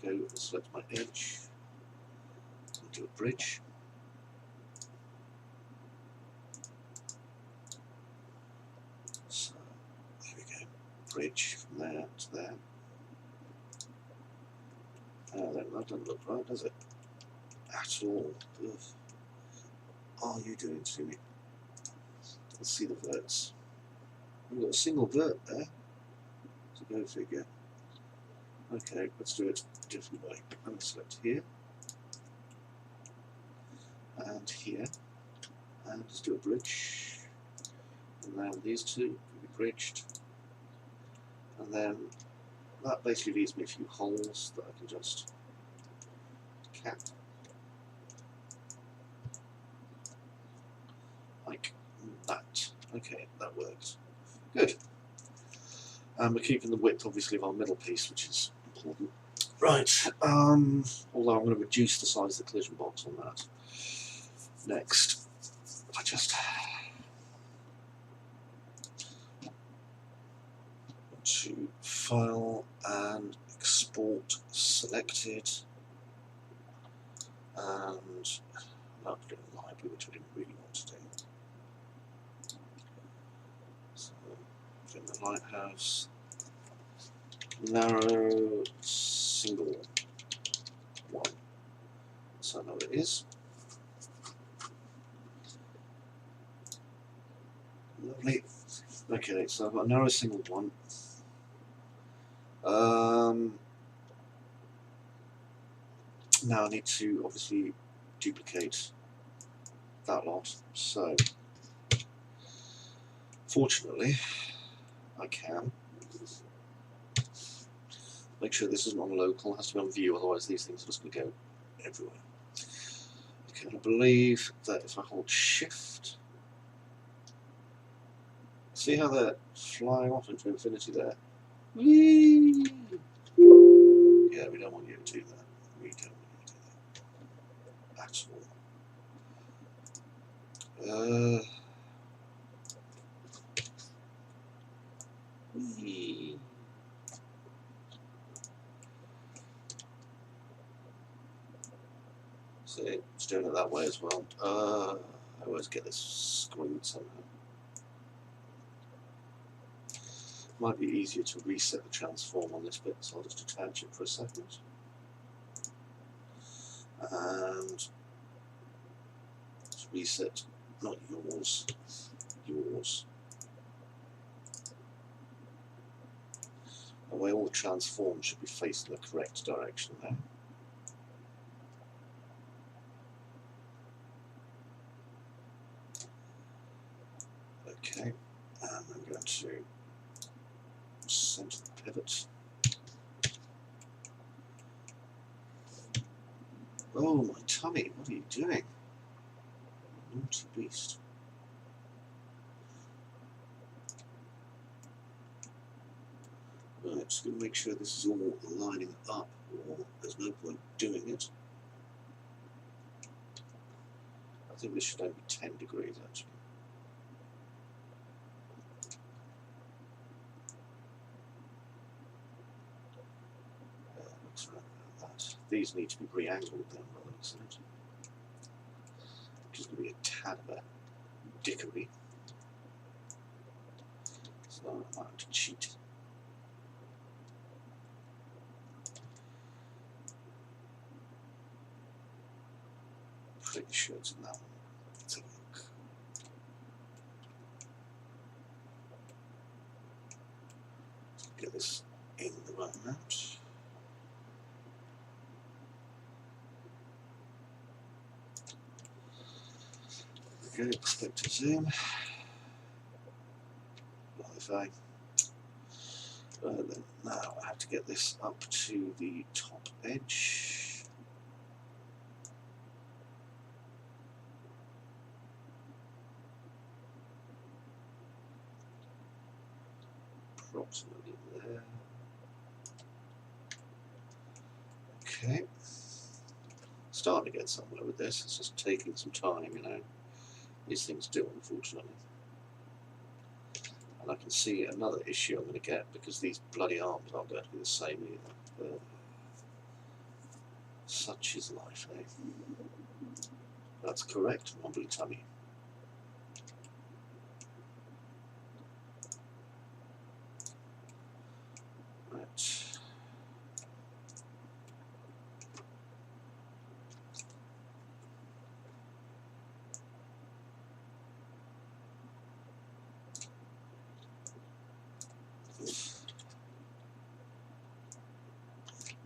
go and select my edge and do a bridge. So there we go, bridge from there to there. That doesn't look right, does it? At all. Ugh. What are you doing to me? Let's see the verts. We've got a single vert there. So go figure. Okay, let's do it a different way. I'm going to select here and here, and let's do a bridge. And then these two can be bridged. And then that basically leaves me a few holes that I can just cap. Like that. Okay, that works. Good. And we're keeping the width, obviously, of our middle piece, which is important. Right. Although I'm going to reduce the size of the collision box on that. Next, I just want to file and export selected, and I'll put it in the library, which I didn't really want to do. So, in the lighthouse, narrow single one. So I know what it is. Lovely. Okay, so I've got a narrow single one. Now I need to obviously duplicate that lot. So, fortunately, I can make sure this isn't on local. It has to be on view, otherwise these things are just going to go everywhere. Okay, I believe that if I hold Shift, see how they're flying off into infinity there? Whee! Yeah, we don't want you to do that. We don't want you to do that at all. Whee! See, it's doing it that way as well. I always get this screwed somehow. Might be easier to reset the transform on this bit, so I'll just attach it for a second. And let's reset, not yours, yours. That way all the transforms should be facing the correct direction there. Okay, and I'm going to center the pivot. Oh, my tummy, what are you doing? Naughty beast. Right, just going to make sure this is all lining up, or there's no point doing it. I think this should only be 10 degrees actually. These need to be re-angled then, by the looks of it. Which is going to be a tad of a dickery. So I might have to cheat. Pretty sure it's in that one. Let's have a look. Get this in the right amount. Okay, perspective zoom. Modify. Then now I have to get this up to the top edge. Approximately there. Okay. Starting to get somewhere with this. It's just taking some time, you know. These things do, unfortunately. And I can see another issue I'm going to get because these bloody arms aren't going to be the same either. Such is life, eh? That's correct, wobbly tummy. Right.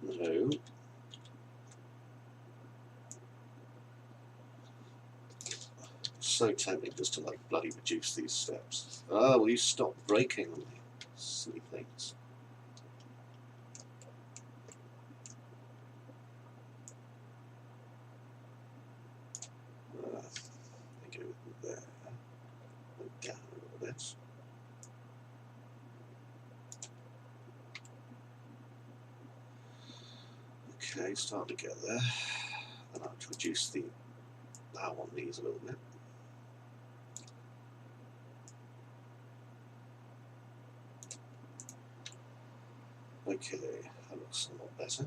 No. So tempting just to like bloody reduce these steps. Ah, will you stop braking on me? Silly things. They go there. And down a little bit. Okay, starting to get there. Then I have to reduce the power on these a little bit. Okay, that looks a lot better.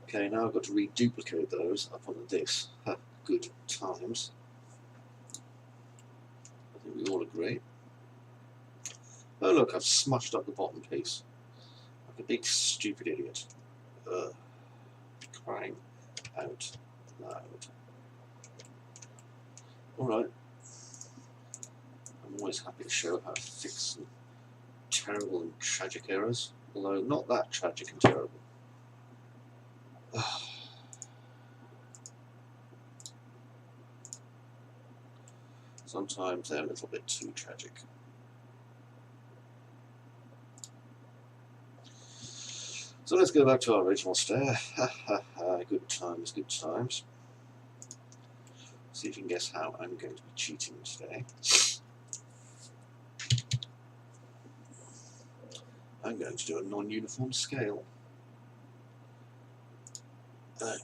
Okay, now I've got to reduplicate those up on the disc. Good times. I think we all agree. Oh look, I've smushed up the bottom piece. Like a big stupid idiot. Crying out loud. Alright. I'm always happy to show how to fix some terrible and tragic errors. Although not that tragic and terrible. Sometimes they're a little bit too tragic. So let's go back to our original stair. Good times, good times. See if you can guess how I'm going to be cheating today. I'm going to do a non-uniform scale.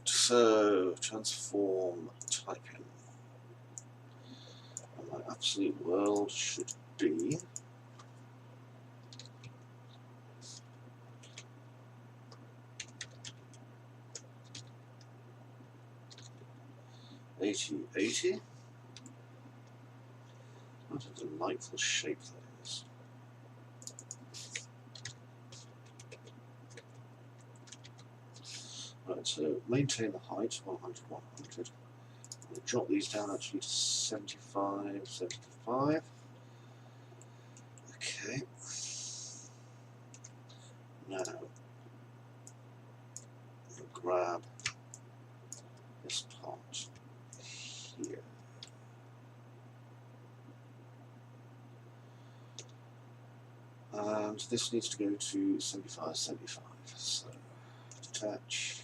So, transform typing. And my absolute world should be 80. What a delightful shape that is. Right, so maintain the height, 100, 100. We'll drop these down actually to 75, 75. Okay. Now, we'll grab this part here. And this needs to go to 75, 75. So, detach.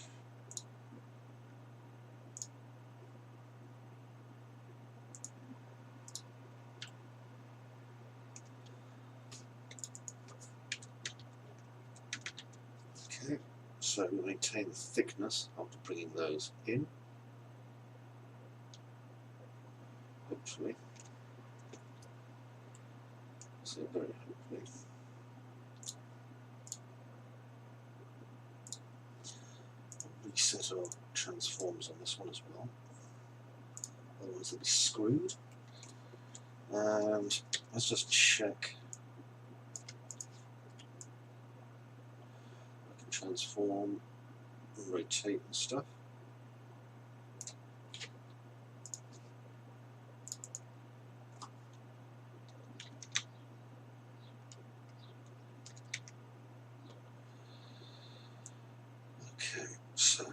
Okay, so we maintain the thickness after bringing those in. Hopefully. So very hopefully. set our transforms on this one as well. Otherwise they'll be screwed. And let's just check. I can transform and rotate and stuff. Okay, so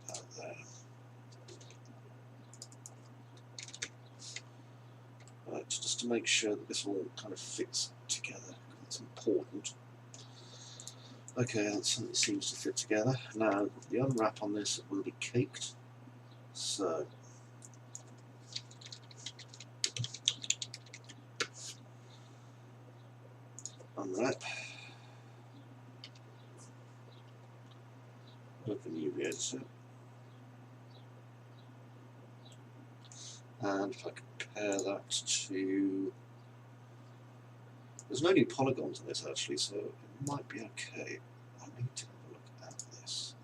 that there. Right, just to make sure that this all kind of fits together, it's important. Okay, that certainly seems to fit together. Now, the unwrap on this will be caked. So, unwrap. Open UV editor. And if I compare that to... There's no new polygons on this actually, so it might be okay. I need to have a look at this.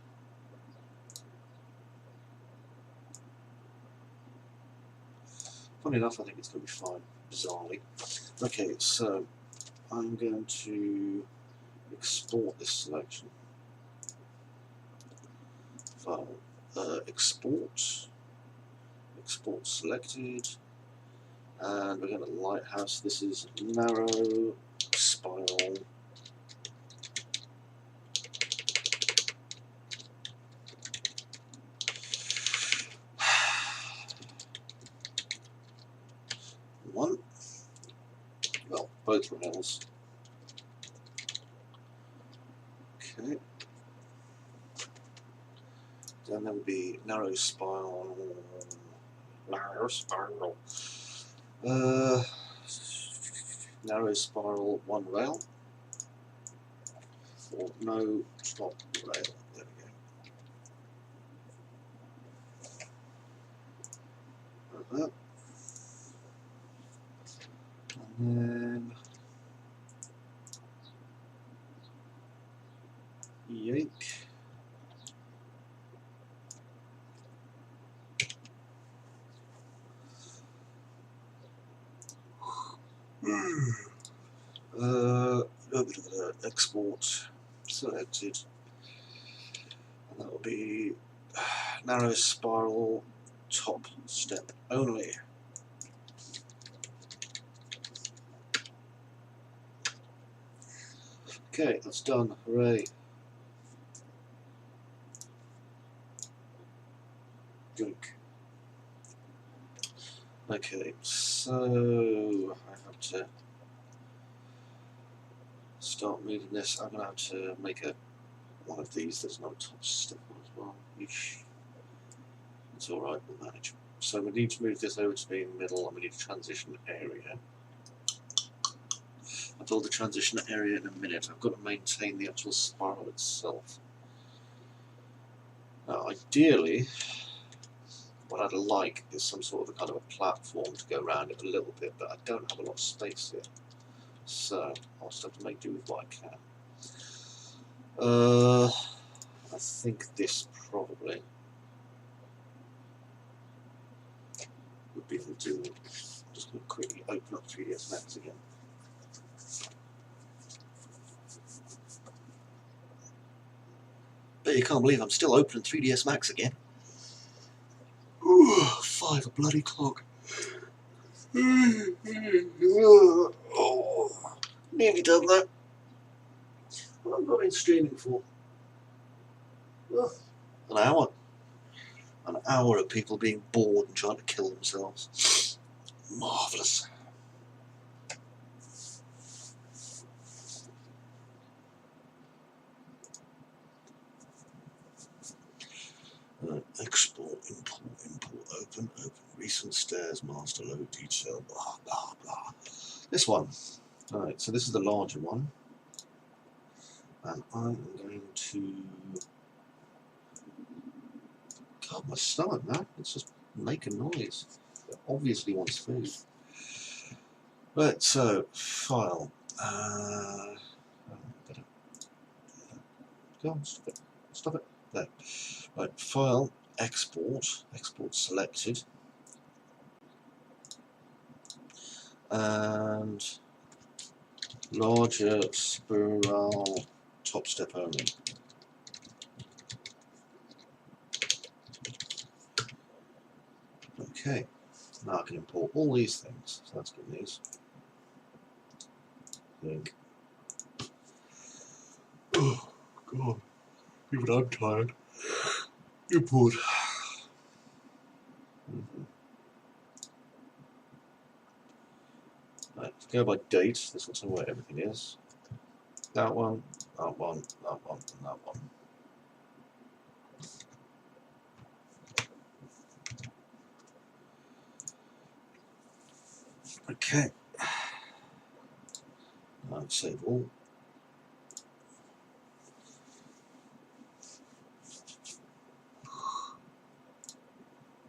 Funny enough, I think it's going to be fine, bizarrely. Okay, so I'm going to export this selection. File, export selected, and we're going to lighthouse. This is narrow spiral. One, well, both rails. Okay. Then there will be narrow spiral. Narrow spiral. Narrow spiral, one rail. Or no top rail. There we go. Like that. And then yank. Export selected, and that will be narrow spiral top step only. Okay, that's done. Hooray! Drink. Okay, so I have to start moving this. I'm going to have to make one of these that's not top step one as well. Eesh. It's alright, we'll manage. So we need to move this over to the middle, and we need a transition area. I'll build the transition area in a minute. I've got to maintain the actual spiral itself. Now, ideally, what I'd like is some sort of a kind of a platform to go around it a little bit, but I don't have a lot of space here. So I'll just have to make do with what I can. I think this probably would be the do. I'm just going to quickly open up 3ds Max again. But you can't believe I'm still opening 3ds Max again. Ooh, 5 bloody o'clock. Oh, nearly done that. What have I been streaming for? Oh, an hour. An hour of people being bored and trying to kill themselves. Marvellous. Export, import, open, recent stairs, master load, detail, blah, blah, blah. This one. Alright, so this is the larger one. And I'm going to... God, my stomach, man. It's just making noise. It obviously wants food. Right, so, file. Go on, stop it. Stop it. There. Right, file, export, export selected. And larger spiral top step only. Okay, now I can import all these things, so that's good news. Link. Oh, God, even I'm tired. Import. Right, go by date, this will tell me where everything is. That one, that one, that one, and that one. Okay. Now save all.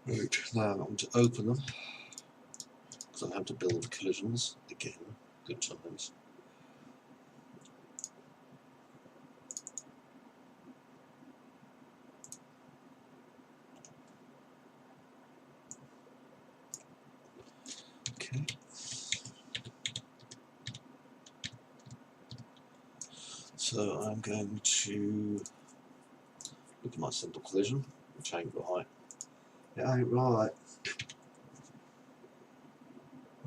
Right, now I'm going to open them because I have to build collisions again. Good times. Okay. So I'm going to look at my simple collision, which ain't right. It ain't right.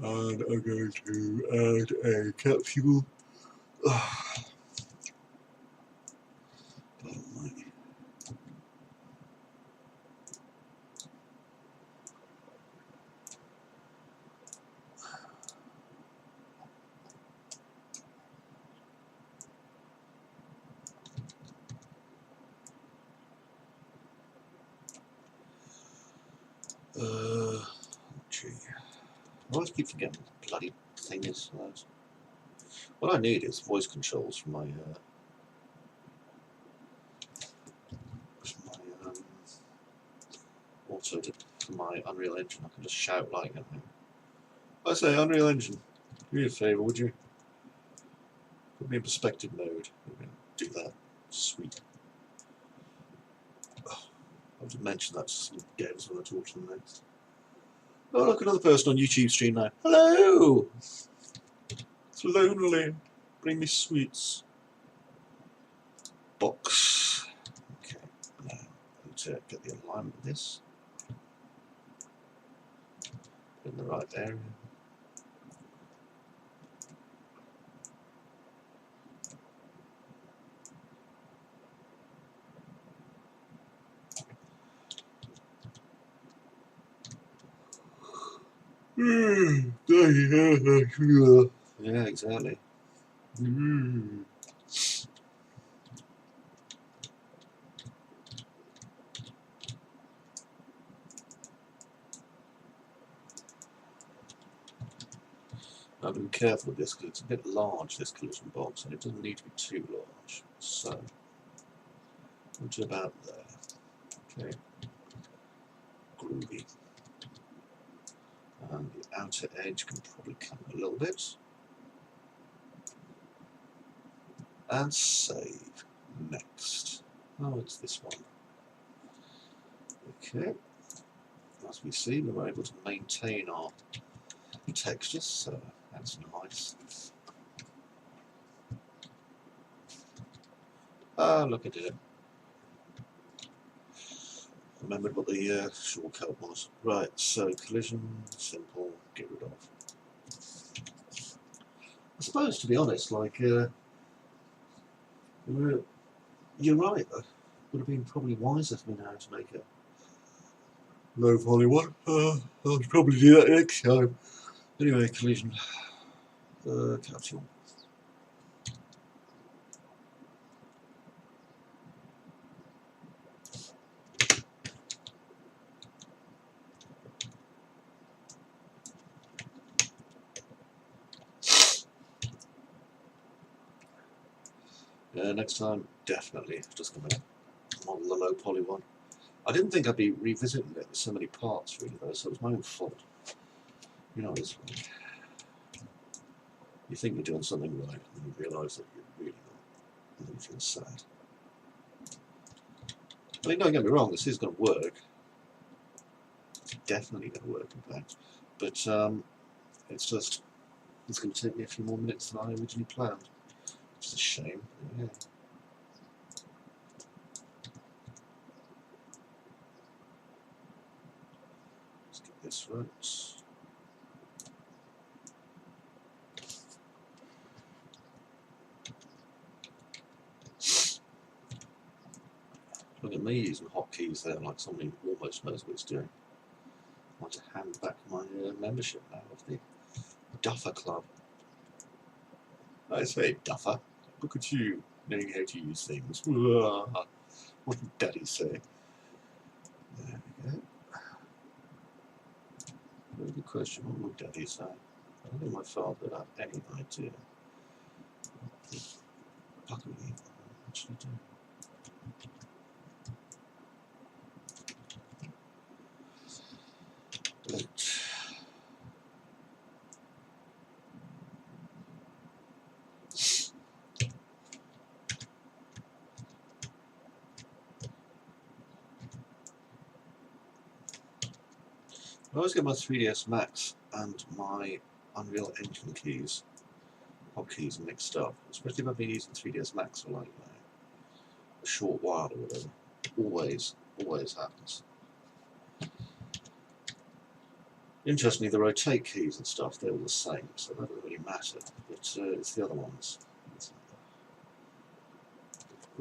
And I'm going to add a capsule. Gee. I always keep forgetting what the bloody thing is. What I need is voice controls for my auto for my Unreal Engine. I can just shout like it. I say, Unreal Engine, do me a favour, would you? Put me in perspective mode. Do that. Sweet. Oh, I'll just mention that to some devs when I talk to them next. Oh, look, another person on YouTube stream now. Hello! It's lonely. Bring me sweets. Box. Okay, now I need to get the alignment of this in the right area. Yeah, exactly. I've got to be careful with this because it's a bit large, this collision box, and it doesn't need to be too large. So, to about there. Okay. Groovy. And the outer edge can probably come a little bit. And save. Next. Oh, it's this one. Okay. As we see, we were able to maintain our textures, so that's nice. Ah, look at it. Remembered what the shortcut was. Right, so collision, simple, get rid of. I suppose, to be honest, like, you're right, it would have been probably wiser for me now to make a low poly one. I'll probably do that next time. Anyway, collision, capsule. Next time, definitely just going to model the low poly one. I didn't think I'd be revisiting it with so many parts, really, though, so it was my own fault. You know, it's like, you think you're doing something right, and you realise that you're really not, and then you feel sad. I mean, don't get me wrong, this is going to work. It's definitely going to work, in fact. But it's just, it's going to take me a few more minutes than I originally planned. Which is a shame. Yeah. Let's get this right. Look at me using hotkeys there, like somebody almost knows what it's doing. I want to hand back my membership now of the Duffer Club. I say, Duffer, look at you knowing how to use things. What did Daddy say? There we go. Very good question. What would Daddy say? I don't think my father would have any idea. Luckily, I actually do. Right. I always get my 3ds Max and my Unreal Engine keys, hotkeys mixed up, especially if I've been using 3ds Max for like a short while or whatever. Always happens. Interestingly, the rotate keys and stuff, they're all the same, so that doesn't really matter, but it's the other ones. It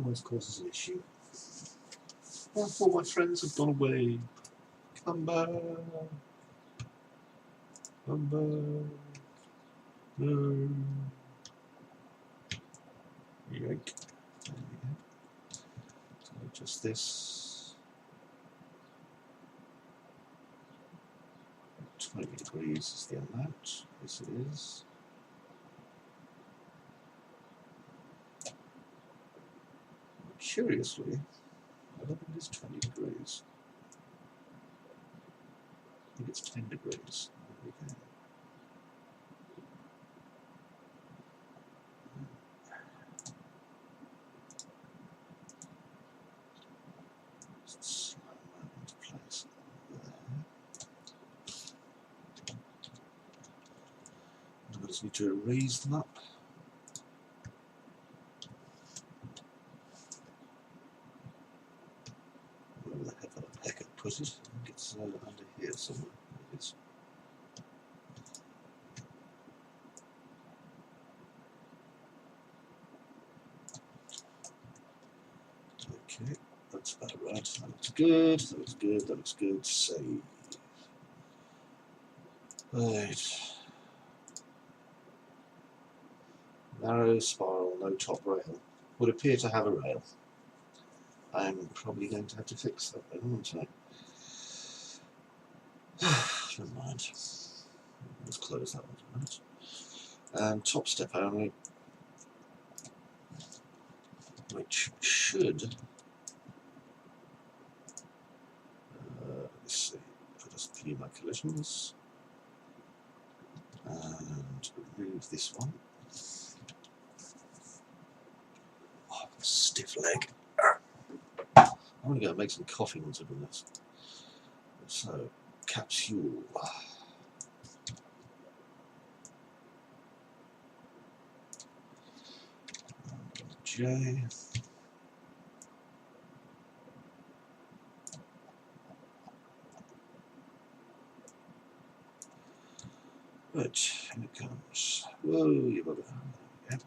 always causes an issue. I thought my friends had gone away. Come back. Come back. No. Yoink. There we go. So just this. 20 degrees is the amount. Yes, it is. Curiously, I don't think it's 20 degrees. I think it's 10 degrees. There we go. Just slam that into place there. I just need to raise them up. Where the heck I put it? I think it's under here somewhere. It is. Okay, that's about right. That looks good. That looks good. That looks good. Save. Right. Narrow spiral, no top rail. Would appear to have a rail. I'm probably going to have to fix that then, won't I? Never mind. Let's close that one a minute. And top step only, which should, let's see, put us a few more collisions. And remove this one. Oh, stiff leg. I'm going to go and make some coffee once I've done this. So, capsule. J. Right, here it comes. Whoa, you bugger. Yep.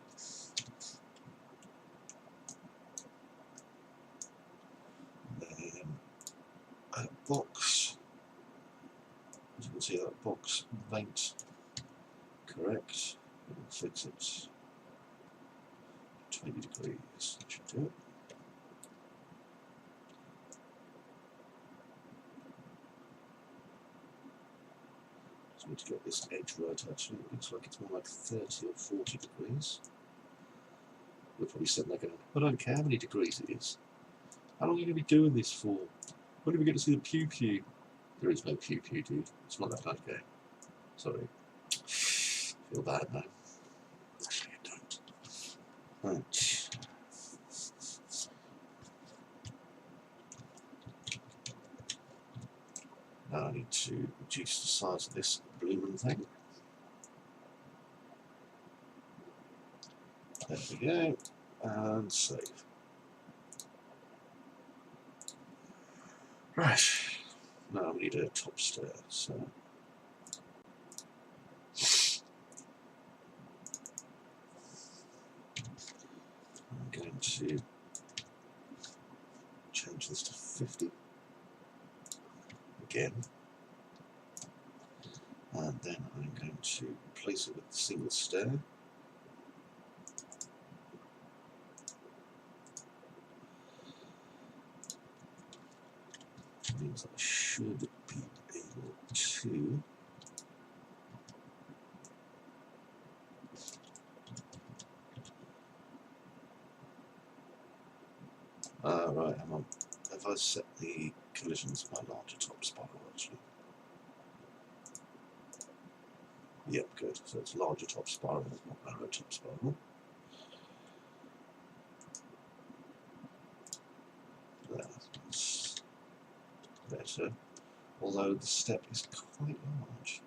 Then a box. As you can see, that box ain't correct. We'll fix it. 20 degrees. That should do it. So we need to get this edge right actually. It looks like it's more like 30 or 40 degrees. We're probably sitting there going, I don't care how many degrees it is. How long are you going to be doing this for? When do we get to see the pew pew? There is no pew pew, dude. It's not that kind of game. Sorry. I feel bad now. Actually, I don't. Right. reduce the size of this blooming thing. There we go, and save. Right, now we need a top stair, so I'm going to change this to 50 again, and then I'm going to replace it with a single stair. Which means I should be able to right, hang on. Have I set the collisions by larger top spiral actually? Yep, good. So it's larger top spiral, not narrow top spiral. That's better. Although the step is quite large.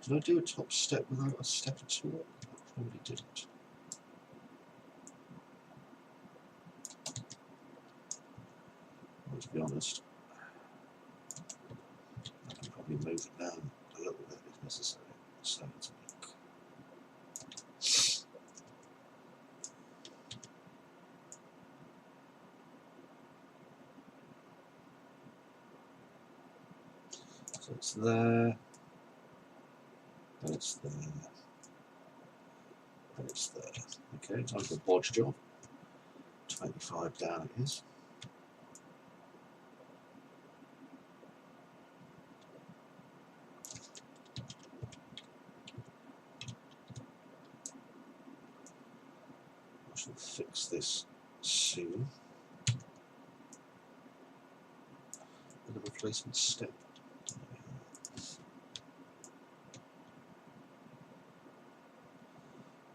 Did I do a top step without a step at all? I probably didn't. Well, to be honest, I can probably move it down a little bit if necessary. So let's look. So it's there, and it's there, and it's there. Okay, time for a bodge job. 25 down it is. I shall fix this soon. And a replacement step.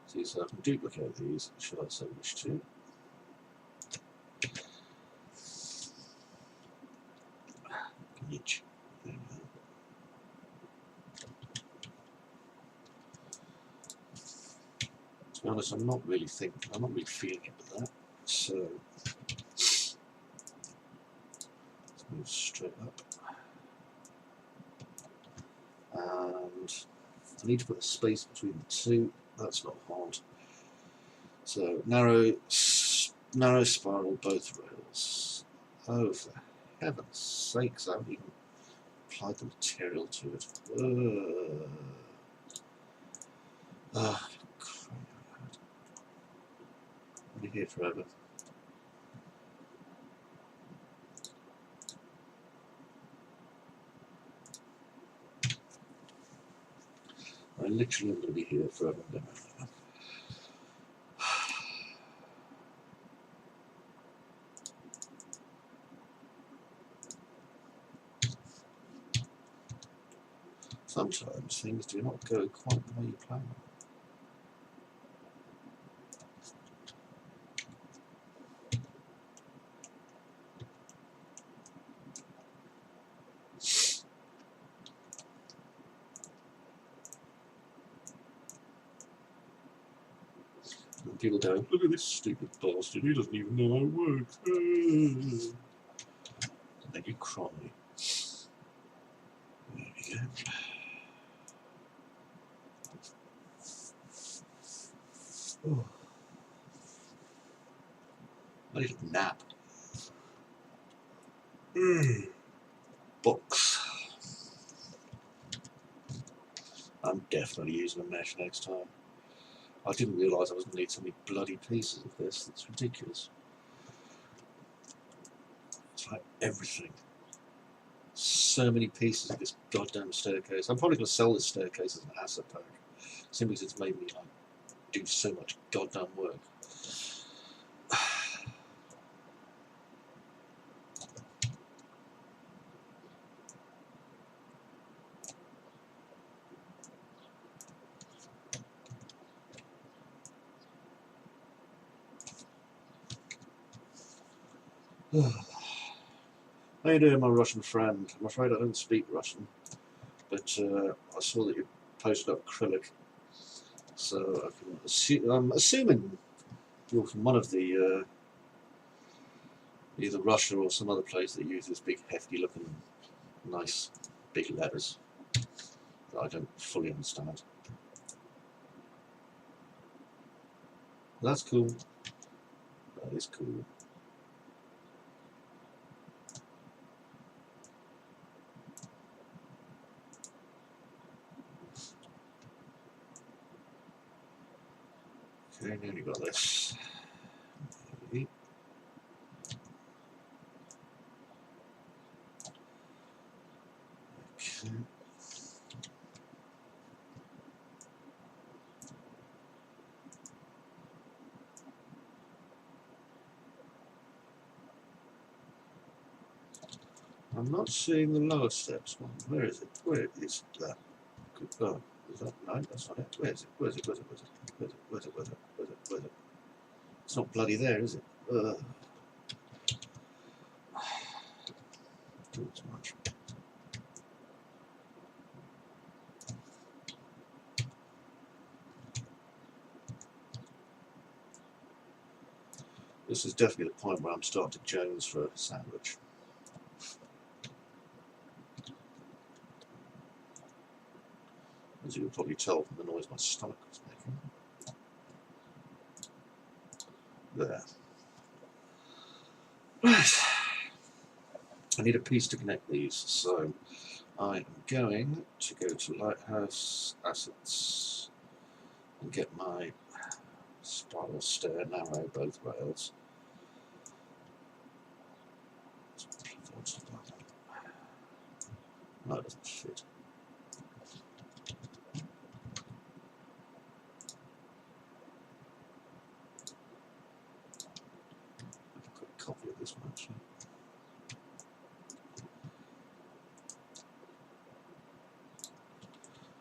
See, so I can duplicate these, should I so wish to. Niche. There we go. To be honest, I'm not really feeling it with that. So let's move straight up. And I need to put a space between the two. That's not hard. So narrow spiral both rails. Oh, for heaven's sakes, I haven't even applied the material to it. Ah, crap. I'll be here forever. I literally am going to be here forever and ever. Sometimes things do not go quite the way you plan. And people go, look at this stupid bastard, he doesn't even know how it works. And then you cry. There we go. Oh. I need a nap. Books. I'm definitely using a mesh next time. I didn't realise I was going to need so many bloody pieces of this. That's ridiculous. It's like everything. So many pieces of this goddamn staircase. I'm probably going to sell this staircase as an asset pack, simply because it's made me like do so much goddamn work. How you doing, my Russian friend? I'm afraid I don't speak Russian, but I saw that you posted up acrylic, so I'm assuming you're from one of the either Russia or some other place that uses big, hefty-looking, nice, big letters that I don't fully understand. That's cool. That is cool. Okay, now you got this. Okay. I'm not seeing the lower steps one. Where is it? Where is that? Oh, is that? No, that's not it. Where is it? Where is it? Where is it? Where is it? Where is it? Where is it? Where is it? Where is it? It's not bloody there, is it? Too much. This is definitely the point where I'm starting to Jones for a sandwich. As you can probably tell from the noise my stomach was making. There. Right. I need a piece to connect these, so I am going to go to Lighthouse Assets and get my spiral stair narrow both rails. No, it doesn't fit. I've got a copy of this one actually.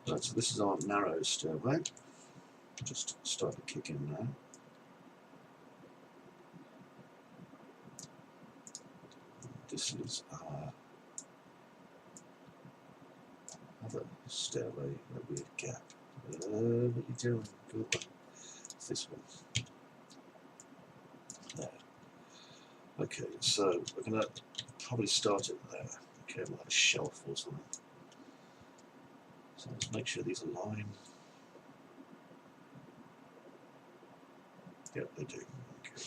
Right, so this is our narrow stairway. Just start to kick in now. This is our other stairway, a weird gap. What are you doing? Good one. It's this one. There. Okay, so we're going to probably start it there. Okay, we'll have a shelf or something. So let's make sure these align. Yep, they do. Okay.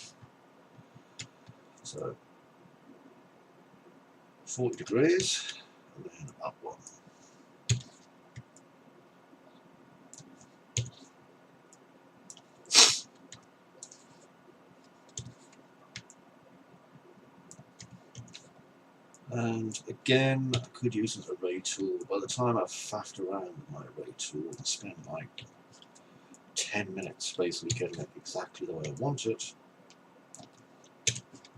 So 40 degrees, and then up one. And again, I could use an array tool. By the time I've faffed around with my array tool, I spent like 10 minutes basically getting it exactly the way I want it.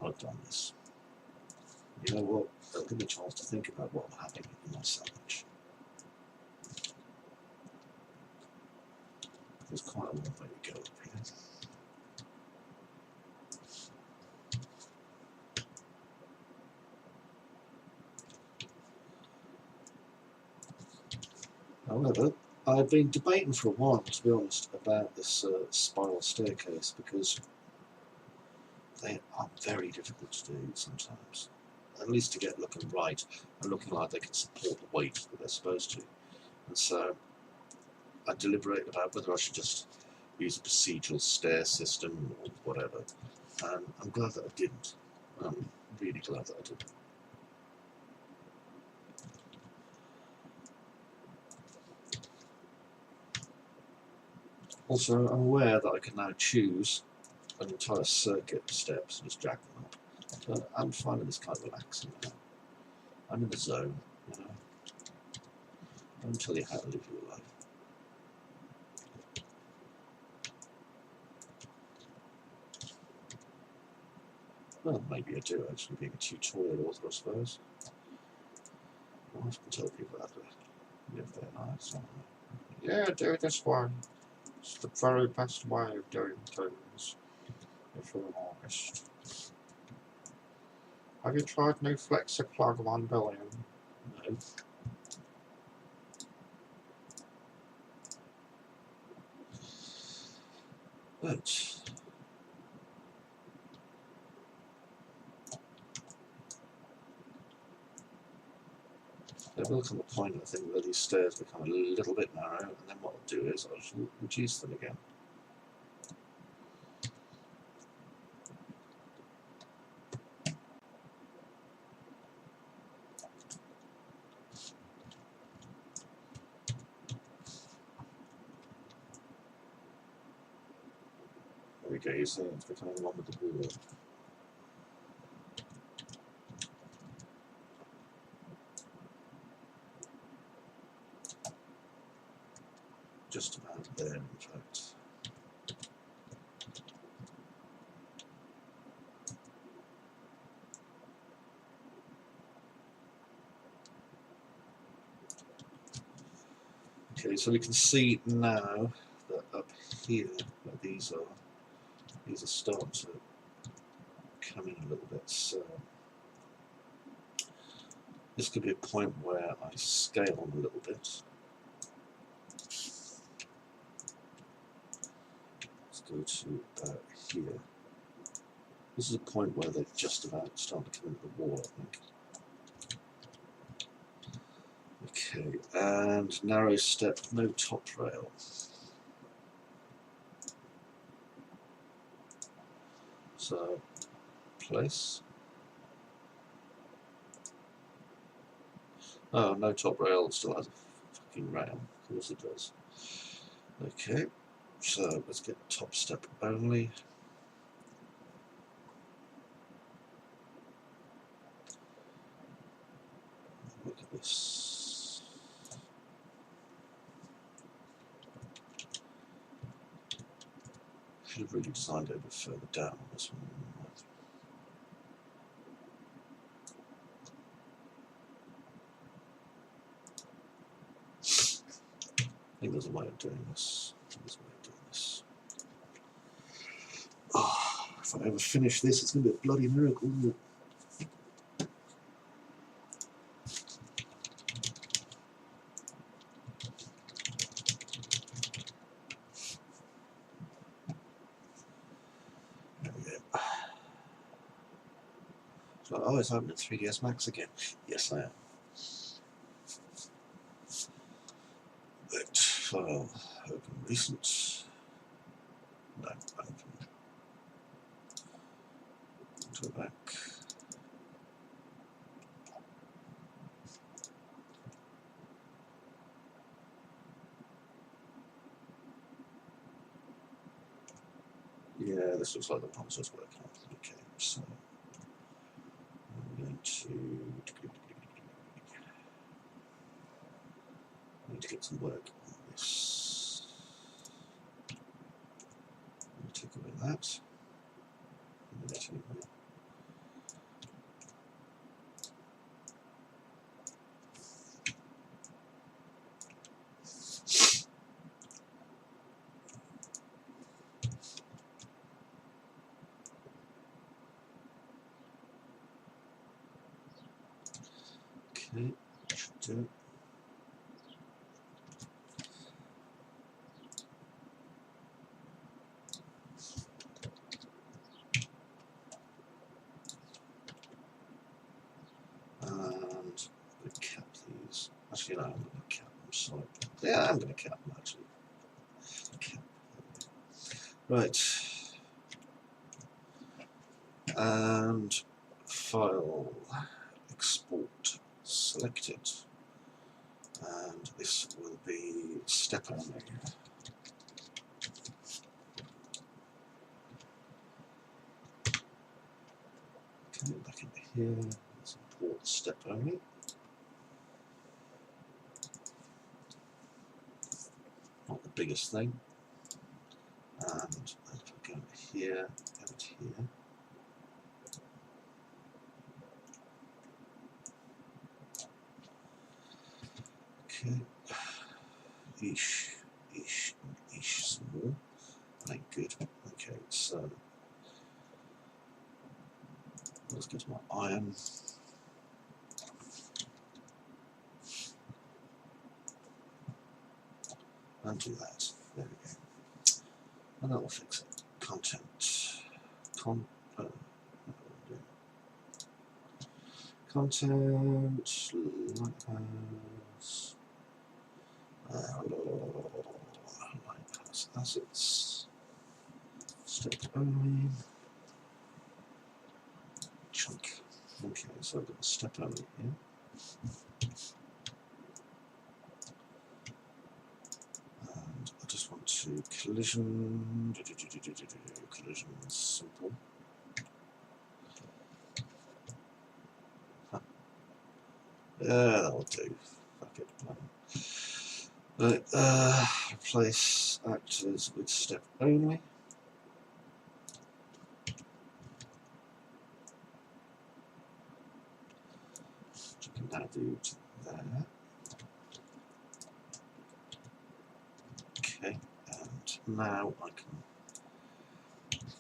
I've done this. You know what? That'll give me a chance to think about what I'm having in my sandwich. There's quite a long way to go up here. However, I've been debating for a while, to be honest, about this spiral staircase because they are very difficult to do sometimes. At least to get looking right and looking like they can support the weight that they're supposed to. And so I deliberate about whether I should just use a procedural stair system or whatever. And I'm glad that I didn't. I'm really glad that I didn't. Also, I'm aware that I can now choose an entire circuit of steps and just drag them up. But I'm finding this kind of relaxing now. I'm in the zone, you know. I'll tell you how to live your life. Well, maybe I do actually, being a tutorial author, I suppose. I often tell people that they live their lives, don't they? Yeah, do it this way. It's the very best way of doing things, if you're an artist. Have you tried new FlexiPlug 1 billion? No. But there will come a point, I think, where these stairs become a little bit narrow, and then what I'll do is I'll just reduce them again. There we go, you see it's becoming one with the wall. Just about there, in fact. Okay, so we can see now that up here, where these are starting to come in a little bit. So this could be a point where I scale them a little bit. Let's go to about here. This is a point where they're just about starting to come into the wall, I think. Okay, and narrow step, no top rail. So, place. Oh, no top rail, it still has a fucking rail. Of course it does. Okay, so let's get top step only. Look at this. Should have really designed it a bit further down on this one. I think there's a way of doing this. Oh, if I ever finish this, it's going to be a bloody miracle, isn't it? There we go. So, oh, it's opening 3ds Max again. Yes, I am. Right, file, open recent. No, open. Go back. Yeah, this looks like the promises working. Okay, so I'm going to need to get some work on this. I'm going to take away that. Okay, should do it. And cap these. Actually, no, I'm going to cap them. So, yeah, I'm going to cap them actually. Cap. Right. And file, export, select it. And this will be step only. Okay, back into here. Let's import step only. Not the biggest thing. And go over here, go to here. Okay. Eesh, eesh, eesh, some more. Ain't good. Okay, so Let's get my iron. And do that. There we go. And that will fix it. Content. Content. Lighthouse. Lighthouse assets. Step only. Chunk. Okay, so I've got a step only here. And I just want to collision. Collision simple. Yeah, that'll do. Fuck it. Right, replace actors with step only. Which you can now do to there. Okay, and now I can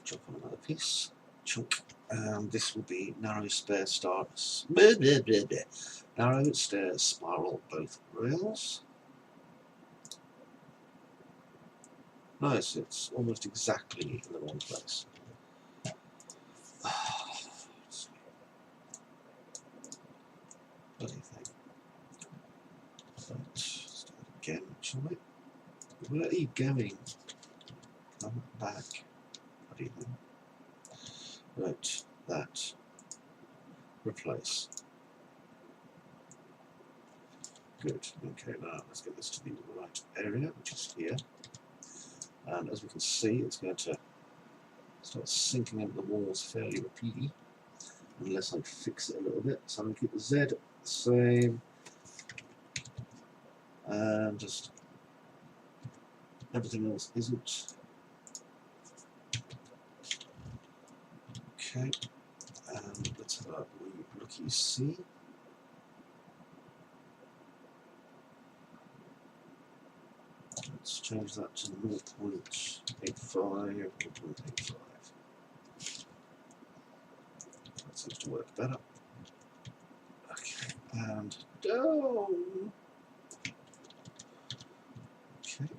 drop on another piece. Chunk. This will be narrow stair starts. Narrow stairs spiral both rails. Nice, it's almost exactly in the wrong place. Bloody thing. Right, let's do it again, shall we? Where are you going? Come back. Bloody thing. Right, that. Replace. Good. Okay, now let's get this to the right area, which is here. And as we can see, it's going to start sinking into the walls fairly repeatedly, unless I fix it a little bit. So I'm going to keep the Z the same, and just everything else isn't. Okay, and let's have a wee looky see. Let's change that to 0.85. 0.85. That seems to work better. Okay, and down. Okay.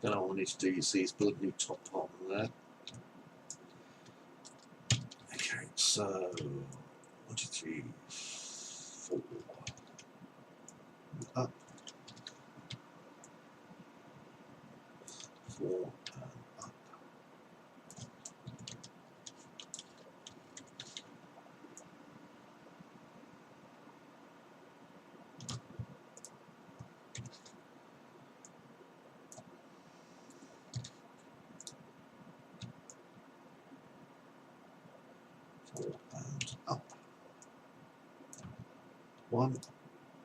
Then all I need to do, you see, is build a new top part on there. Okay, so 1, 2, 3, 4. And up. 4 and up. And up. 1,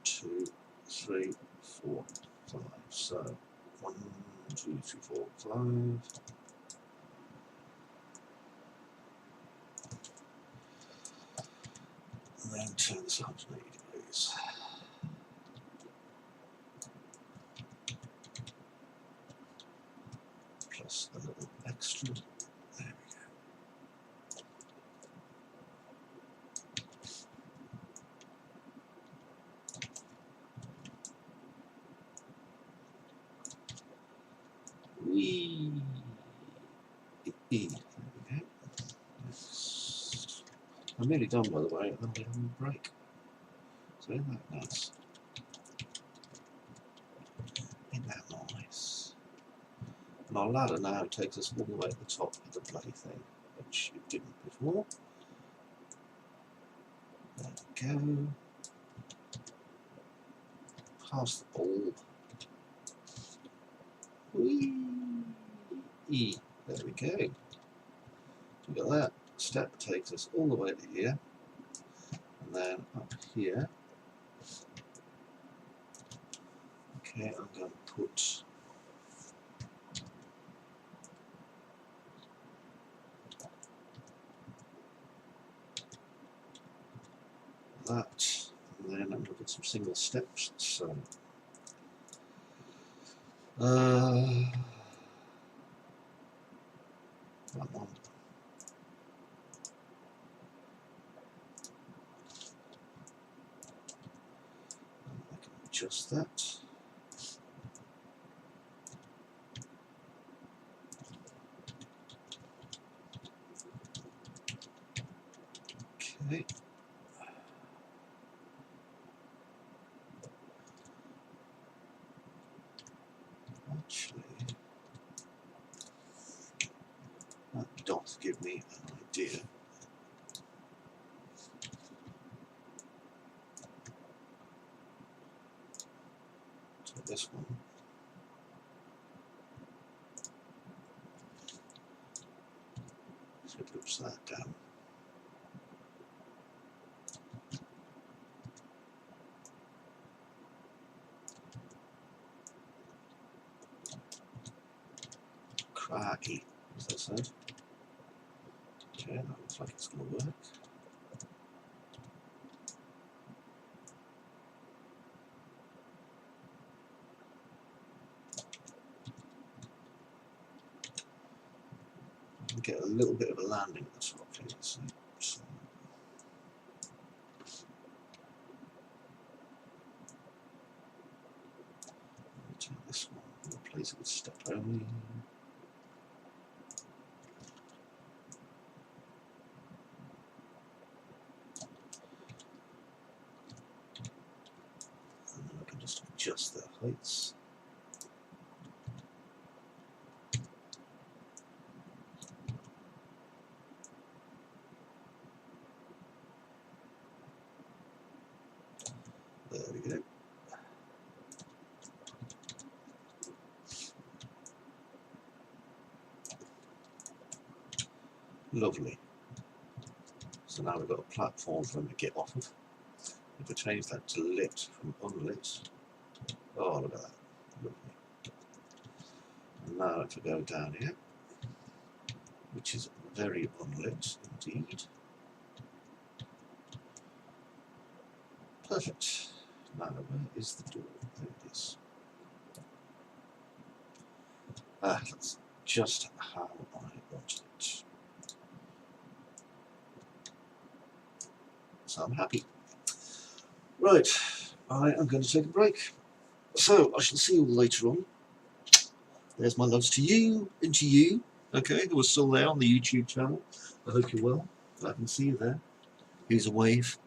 2, 3, 4, 5. So 1, 2, 3, 4, 5. And then turn this 180 degrees. Plus a little extra. There we go. Whee! There we go. Next. I'm nearly done, by the way, and then we're having a break. So isn't that nice? Isn't that nice? And our ladder now takes us all the way to the top of the bloody thing, which it didn't before. There we go. Past the bulb. Whee! There we go. Look at that. Step takes us all the way to here. And then up here. Okay, I'm going to put that, and then I'm going to put some single steps. So that one. adjust that. Okay. Actually, that doth give me an idea. So this one. So push that down. Craggy, as I said. Okay, that looks like it's going to work. Get a little bit of a landing at the top here. So, take this one, replace it with step only. And then I can just adjust their heights. There we go. Lovely. So now we've got a platform for them to get off of. If I change that to lit from unlit, oh look at that, lovely. And now if I go down here, which is very unlit indeed. Perfect. Now where is the door? There it is. Ah, that's just how I wanted it. So I'm happy. Right, I am going to take a break. So I shall see you all later on. There's my loves to you and to you, okay, who are still there on the YouTube channel. I hope you're well. I can see you there. Here's a wave.